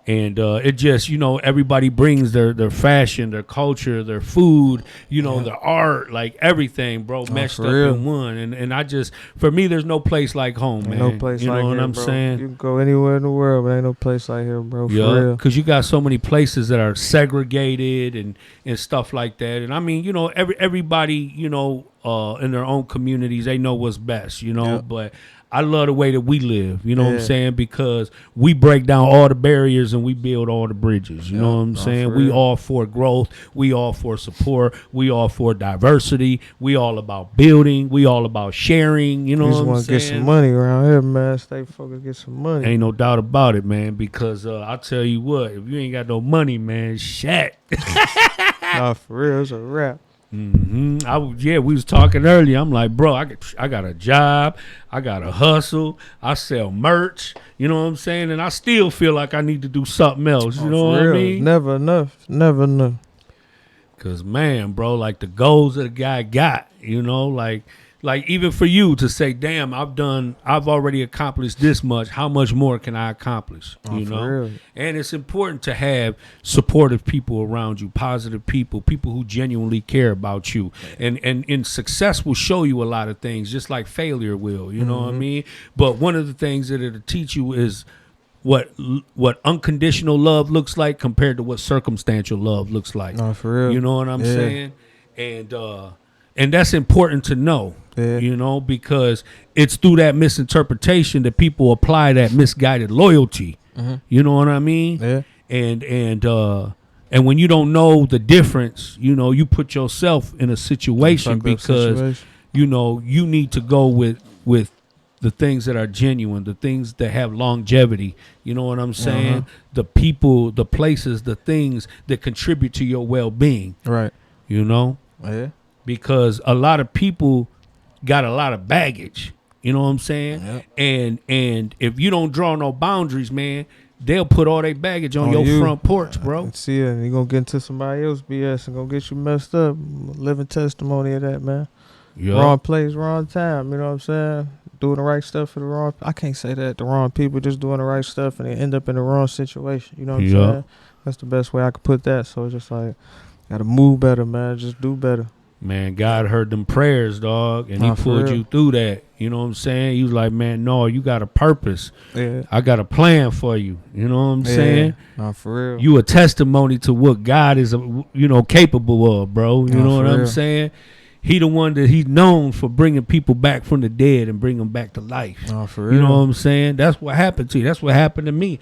and it just, you know, everybody brings their fashion, their culture, their food, you know, their art, like everything, bro, meshed for up real. in one. And I just, for me, there's no place like home, man. No place you like know what here, I'm bro. saying? You can go anywhere in the world, but ain't no place like here, bro. For Yeah, real. because you got so many places that are segregated and stuff like that. And I mean, you know, everybody, you know, in their own communities, they know what's best, you know. Yeah. But I love the way that we live, you know what I'm Yeah. saying? Because we break down all the barriers and we build all the bridges, you know what I'm no, saying? for We real. all for growth. We all for support. We all for diversity. We all about building. We all about sharing, you know You just what I'm want to saying? get some money around here, man. Stay focused, get some money. Ain't no doubt about it, man, because I'll tell you what, if you ain't got no money, man, shit. Nah, for real, it's a wrap. We was talking earlier. I'm like, bro, I got a job. I got a hustle. I sell merch. You know what I'm saying? And I still feel like I need to do something else. You know For what I real, mean? Never enough. Never enough. Because, man, bro, like the goals that a guy got, you know, like even for you to say, damn, I've already accomplished this much. How much more can I accomplish? You for know? real. And it's important to have supportive people around you, positive people who genuinely care about you. And success will show you a lot of things, just like failure will, you know what I mean? But one of the things that it'll teach you is what unconditional love looks like compared to what circumstantial love looks like. Nah, for real. You know what I'm Yeah. saying? And that's important to know. Yeah. You know, because it's through that misinterpretation that people apply that misguided loyalty. You know what I mean? Yeah. And when you don't know the difference, you know, you put yourself in a situation Fucked up because situation. you know you need to go with the things that are genuine, the things that have longevity. You know what I'm saying? The people, the places, the things that contribute to your well-being. Right. You know, Yeah. because a lot of people got a lot of baggage. You know what I'm saying? Yep. And if you don't draw no boundaries, man, they'll put all their baggage on your you. front porch, bro. See it, and you gonna get into somebody else BS and gonna get you messed up. Living testimony of that, man. Yeah. Wrong place, wrong time. You know what I'm saying? Doing the right stuff for the wrong. I can't say that the wrong people, just doing the right stuff and they end up in the wrong situation. You know what I'm Yeah. saying? That's the best way I could put that. So it's just like, gotta move better, man. Just do better. Man, God heard them prayers, dog, and Nah, he for pulled real. you through that. You know what I'm saying? He was like, man, no, you got a purpose. Yeah. I got a plan for you. You know what I'm saying? Nah, for real. You a testimony to what God is, you know, capable of, bro. You Nah, know what for I'm real. saying? he the one that he's known for bringing people back from the dead and bring them back to life. Oh, for real. You know what I'm saying? That's what happened to you. That's what happened to me.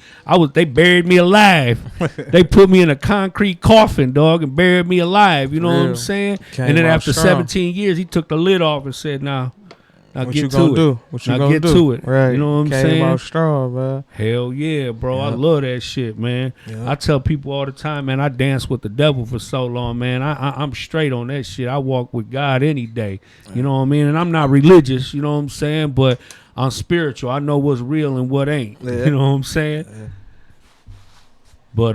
They buried me alive. They put me in a concrete coffin, dog, and buried me alive. You know what I'm saying? And then after 17 years, he took the lid off and said, "Now what get you to gonna it. do? What you Now gonna get do? to it." Right. You know what I'm Came saying? out strong, man. Hell yeah, bro. Yeah. I love that shit, man. Yeah. I tell people all the time, man, I danced with the devil for so long, man. I'm straight on that shit. I walk with God any day. You know what I mean? And I'm not religious, you know what I'm saying? But I'm spiritual. I know what's real and what ain't. Yeah. You know what I'm saying? Yeah. But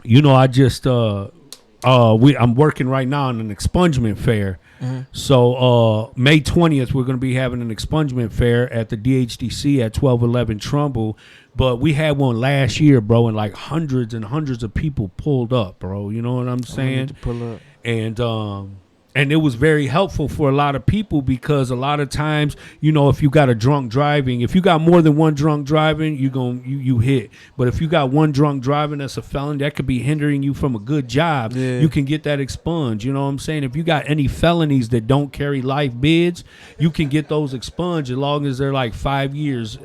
you know, I just I'm working right now on an expungement fair. Mm-hmm. So May 20th, we're going to be having an expungement fair at the DHDC at 1211 Trumbull. But we had one last year, bro, and like hundreds and hundreds of people pulled up, bro. You know what I'm saying? Need to pull up. And it was very helpful for a lot of people because a lot of times, you know, if you got a drunk driving, if you got more than one drunk driving, you hit. But if you got one drunk driving that's a felon, that could be hindering you from a good job. Yeah. You can get that expunged. You know what I'm saying? If you got any felonies that don't carry life bids, you can get those expunged as long as they're like 5 years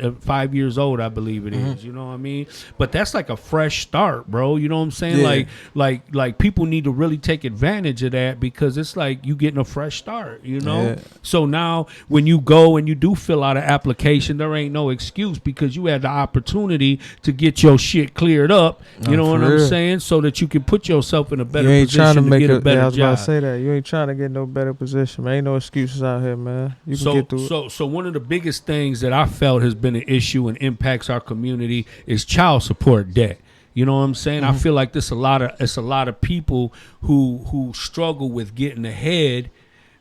old, I believe it is. You know what I mean? But that's like a fresh start, bro. You know what I'm saying? Yeah. Like people need to really take advantage of that because it's like you getting a fresh start, you know? Yeah. So now when you go and you do fill out an application, there ain't no excuse because you had the opportunity to get your shit cleared up, you know what I'm saying? So that you can put yourself in a better position to get a better I was job. about to say that. You ain't trying to get no better position, man. Ain't no excuses out here, man. You can get through it. So one of the biggest things that I felt has been an issue and impacts our community is child support debt. You know what I'm saying? I feel like it's a lot of people who struggle with getting ahead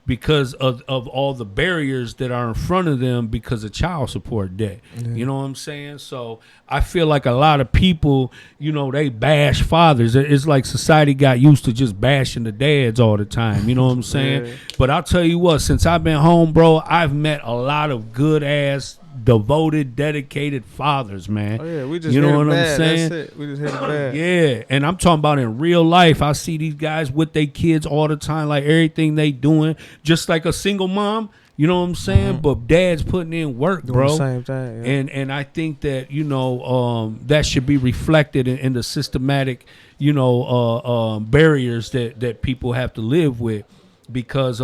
because of all the barriers that are in front of them because of child support debt. Yeah. You know what I'm saying? So I feel like a lot of people, you know, they bash fathers. It's like society got used to just bashing the dads all the time. You know what I'm saying? Yeah. But I'll tell you what, since I've been home, bro, I've met a lot of good ass devoted, dedicated fathers, man. Oh yeah, we just you know hit what it bad. I'm saying? That's it. We just hit it bad. Yeah, and I'm talking about in real life. I see these guys with their kids all the time, like everything they doing, just like a single mom. You know what I'm saying? But dad's putting in work, doing bro. The same thing. Yeah. And I think that that should be reflected in the systematic, barriers that people have to live with, because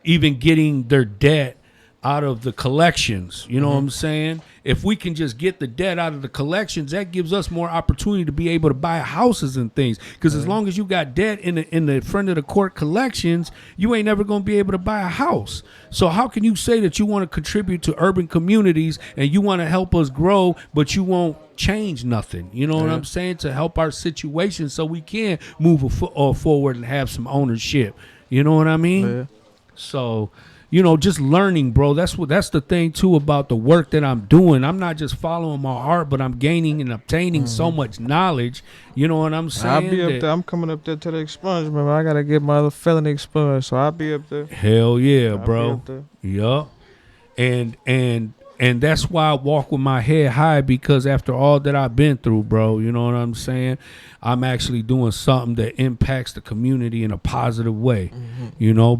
even getting their debt out of the collections, you know what I'm saying? If we can just get the debt out of the collections, that gives us more opportunity to be able to buy houses and things. Because as long as you got debt in the front of the court collections, you ain't never going to be able to buy a house. So how can you say that you want to contribute to urban communities and you want to help us grow, but you won't change nothing? You know what I'm saying? To help our situation so we can move forward and have some ownership. You know what I mean? Yeah. So, just learning, bro. That's the thing too about the work that I'm doing. I'm not just following my heart, but I'm gaining and obtaining so much knowledge. You know what I'm saying? I'll be up there. I'm coming up there to the expungement. Man. I gotta get my other felony expunged, so I'll be up there. Hell yeah, bro. Be up there. Yup. And that's why I walk with my head high, because after all that I've been through, bro, you know what I'm saying? I'm actually doing something that impacts the community in a positive way,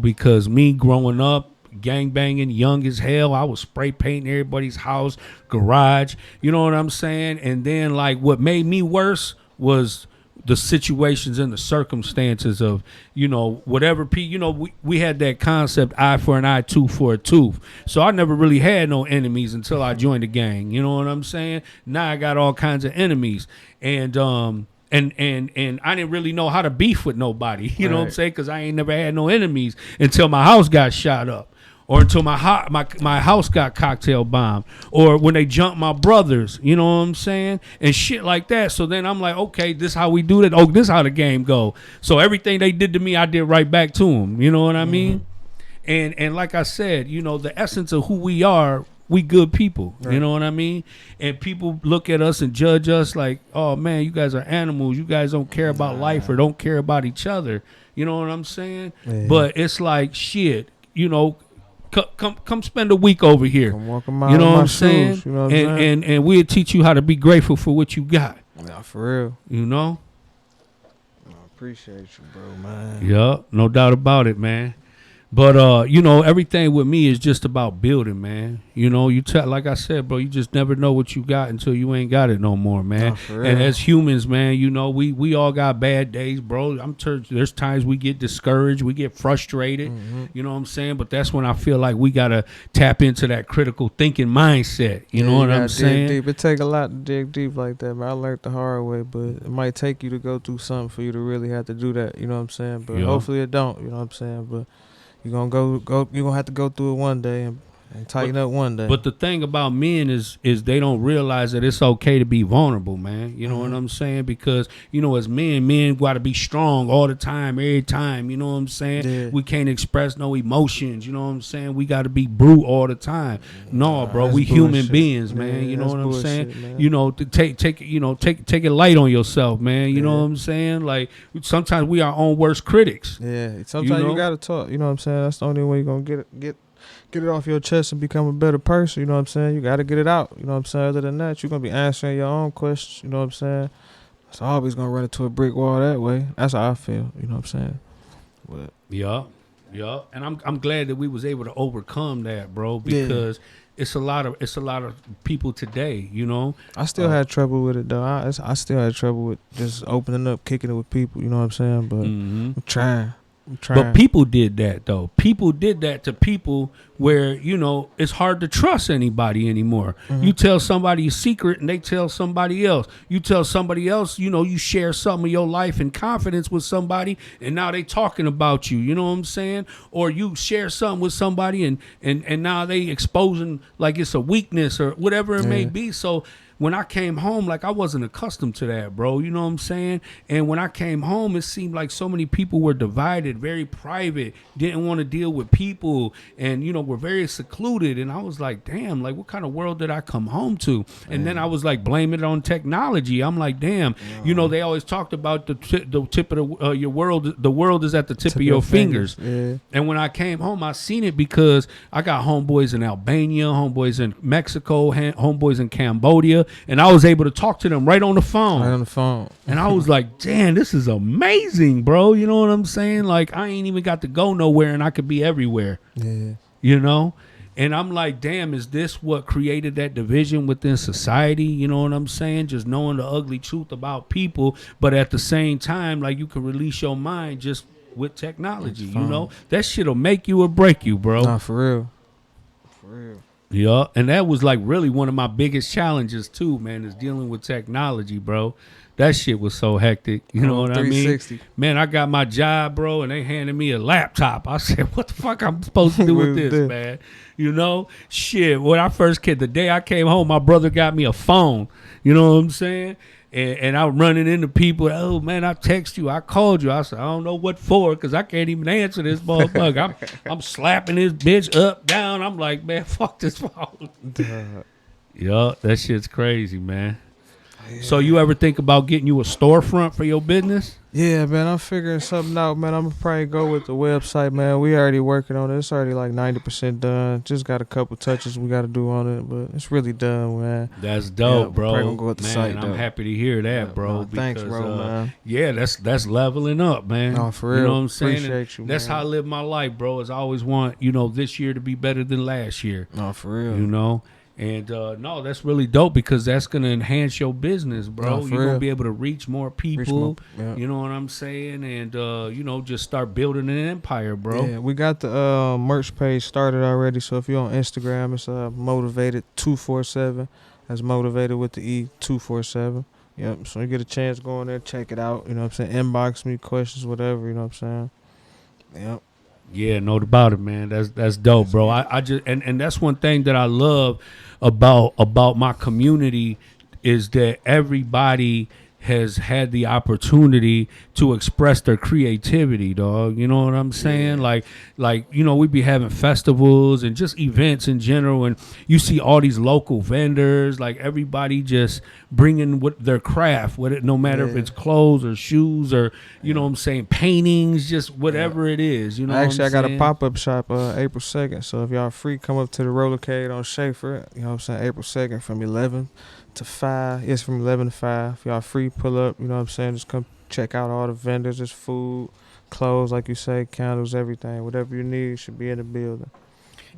because me growing up, gangbanging, young as hell, I was spray painting everybody's house, garage, you know what I'm saying? And then, like, what made me worse was the situations and the circumstances of, whatever. We had that concept, eye for an eye, tooth for a tooth. So I never really had no enemies until I joined the gang. You know what I'm saying? Now I got all kinds of enemies. And I didn't really know how to beef with nobody. You know what I'm saying? Because I ain't never had no enemies until my house got shot up. Or until my house got cocktail bombed, or when they jumped my brothers, you know what I'm saying, and shit like that. So then I'm like, okay, this how we do that. Oh, this how the game go. So everything they did to me, I did right back to them. You know what I mean? And like I said, the essence of who we are, we good people. Right. You know what I mean? And people look at us and judge us like, oh man, you guys are animals. You guys don't care about life or don't care about each other. You know what I'm saying? Yeah. But it's like, shit, Come spend a week over here. Come walk a mile you know in what my I'm saying? Shoes, you know what I'm saying? And we'll teach you how to be grateful for what you got. Nah, for real. You know? I appreciate you, bro, man. Yeah, no doubt about it, man. But you know, everything with me is just about building, man. You know, like I said, bro, you just never know what you got until you ain't got it no more, man. And as humans, man, you know, we all got bad days, bro. There's times we get discouraged, we get frustrated. You know what I'm saying? But that's when I feel like we gotta tap into that critical thinking mindset. You know what I'm saying? Dig deep. It take a lot to dig deep like that, man. I learned the hard way, but it might take you to go through something for you to really have to do that. You know what I'm saying? But hopefully it don't. You know what I'm saying? But you're gonna have to go through it one day and tighten up one day. But the thing about men is they don't realize that it's okay to be vulnerable, man. You know what I'm saying? Because, you know, as men got to be strong all the time, every time. You know what I'm saying? Yeah. We can't express no emotions. You know what I'm saying? We got to be brute all the time. No, bro, we human beings, man. You know what I'm saying? Man. You know, take it light on yourself, man. You know what I'm saying? Like, sometimes we our own worst critics. Yeah. Sometimes you gotta talk. You know what I'm saying? That's the only way you're gonna get it off your chest and become a better person. You know what I'm saying? You got to get it out. You know what I'm saying? Other than that, you're going to be answering your own questions. You know what I'm saying? It's always going to run into a brick wall that way. That's how I feel. You know what I'm saying? But yeah. And I'm glad that we was able to overcome that, bro, because it's a lot of people today, you know. I still had trouble with it, though. I still had trouble with just opening up, kicking it with people. You know what I'm saying? But I'm trying. But people did that, though. People did that to people where, you know, it's hard to trust anybody anymore. You tell somebody a secret and they tell somebody else. You tell somebody else, you know, you share some of your life in confidence with somebody and now they talking about you. You know what I'm saying? Or you share something with somebody and now they exposing like it's a weakness or whatever it may be. So when I came home, like, I wasn't accustomed to that, bro. You know what I'm saying? And when I came home, it seemed like so many people were divided, very private, didn't want to deal with people, and, you know, were very secluded. And I was like, damn, like, what kind of world did I come home to? And then I was like, blaming it on technology. I'm like, damn, you know, they always talked about the tip of your world. The world is at the tip of your fingers. Yeah. And when I came home, I seen it because I got homeboys in Albania, homeboys in Mexico, homeboys in Cambodia. And I was able to talk to them right on the phone. And I was like, damn, this is amazing, bro. You know what I'm saying? Like, I ain't even got to go nowhere and I could be everywhere. Yeah. You know? And I'm like, damn, is this what created that division within society? You know what I'm saying? Just knowing the ugly truth about people. But at the same time, like, you can release your mind just with technology. You know? That shit'll make you or break you, bro. Nah, for real. For real. Yeah, and that was like really one of my biggest challenges too, man, is dealing with technology, bro. That shit was so hectic. You know what I mean? Man, I got my job, bro, and they handed me a laptop. I said, what the fuck I'm supposed to do with this, man? You know? Shit, when I first came, the day I came home, my brother got me a phone. You know what I'm saying? And I'm running into people. Oh, man, I text you. I called you. I said, I don't know what for because I can't even answer this motherfucker. I'm slapping this bitch up, down. I'm like, man, fuck this phone. Yeah, that shit's crazy, man. Yeah. So you ever think about getting you a storefront for your business? Yeah, man, I'm figuring something out, man. I'm going to probably go with the website, man. We already working on it. It's already like 90% done. Just got a couple touches we got to do on it, but it's really done, man. That's dope, bro. Probably gonna go with the site, I'm happy to hear that, bro. Thanks, bro, man. Yeah, that's leveling up, man. Oh, for real. You know what I'm saying? Appreciate you, that's man. how I live my life, bro, is I always want, you know, this year to be better than last year. Oh, for real. You know? And no, that's really dope because that's going to enhance your business, bro. You're going to be able to reach more people. You know what I'm saying? And, you know, just start building an empire, bro. Yeah, we got the merch page started already. So if you're on Instagram, it's MOETIVATED 247. That's motivated with the E 247. Yep. So you get a chance, go on there, check it out. You know what I'm saying? Inbox me questions, whatever. You know what I'm saying? Yep. Yeah, no doubt about it, man. That's dope, bro. I just and that's one thing that I love about my community is that everybody has had the opportunity to express their creativity, dog. You know what I'm saying? Like, you know, we be having festivals and just events in general, and you see all these local vendors, like everybody just bringing what their craft, no matter if it's clothes or shoes or, you know what I'm saying, paintings, just whatever it is. You know Actually, what I'm saying? I got a pop-up shop April 2nd, so if y'all free, come up to the Rollercade on Schaefer, you know what I'm saying, April 2nd from 11 to 5. Yes, from 11 to 5. If y'all free, pull up, you know what I'm saying, just come check out all the vendors. There's food, clothes, like you say, candles, everything. Whatever you need should be in the building.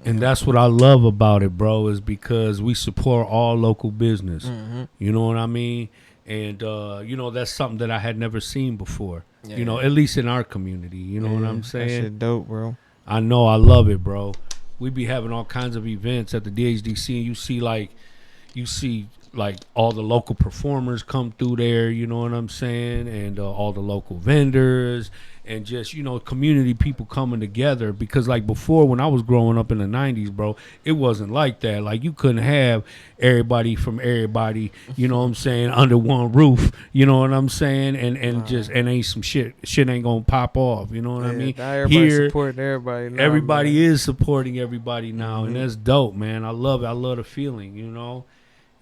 And that's what I love about it, bro, is because we support all local business. Mm-hmm. You know what I mean? And, you know, that's something that I had never seen before. Yeah, you know, yeah. at least in our community. You know what I'm That saying? shit dope, bro. I know. I love it, bro. We be having all kinds of events at the DHDC, and you see like all the local performers come through there, you know what I'm saying, and all the local vendors and just, you know, community people coming together. Because like before, when I was growing up in the 90s, bro, it wasn't like that. Like you couldn't have everybody from everybody, you know what I'm saying, under one roof, you know what I'm saying, and just and ain't some shit ain't gonna pop off, you know what I mean? Now everybody supporting everybody now, Everybody man. is supporting everybody now, and that's dope, man. I love it. I love the feeling, you know.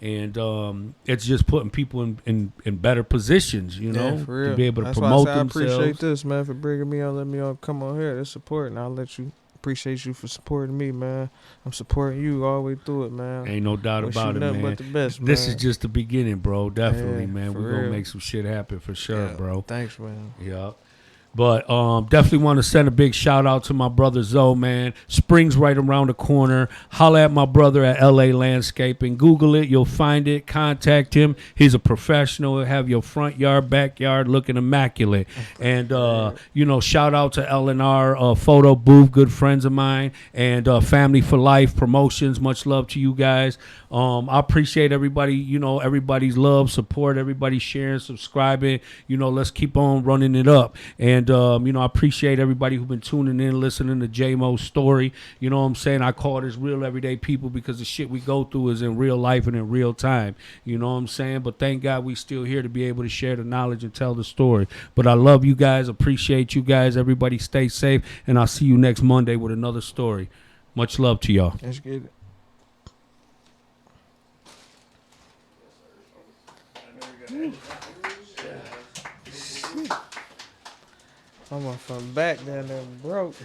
And it's just putting people in better positions, you know, Yeah, for real. to be able to That's promote why I say themselves. I appreciate this, man, for bringing me on, let me on, come on here to support, and I'll let you appreciate you for supporting me, man. I'm supporting you all the way through it, man. Ain't no doubt Wish about you it, nothing man. but the best, This man. is just the beginning, bro. Definitely, Yeah, man. for We're gonna real. make some shit happen for sure, Yeah, bro. Thanks, man. Yeah. But definitely want to send a big shout out to my brother Zoe, man. Spring's right around the corner. Holla at my brother at LA Landscaping. Google it. You'll find it. Contact him. He's a professional. He'll have your front yard, backyard looking immaculate. And, you know, shout out to L&R Photo Booth, good friends of mine. And Family for Life Promotions. Much love to you guys. I appreciate everybody, you know, everybody's love, support, everybody sharing, subscribing. You know, let's keep on running it up. And, you know, I appreciate everybody who's been tuning in, listening to JMO's story. You know what I'm saying? I call this real everyday people because the shit we go through is in real life and in real time. You know what I'm saying? But thank God we still here to be able to share the knowledge and tell the story. But I love you guys. Appreciate you guys. Everybody stay safe. And I'll see you next Monday with another story. Much love to y'all. Let's get it. I'm from back down there broke.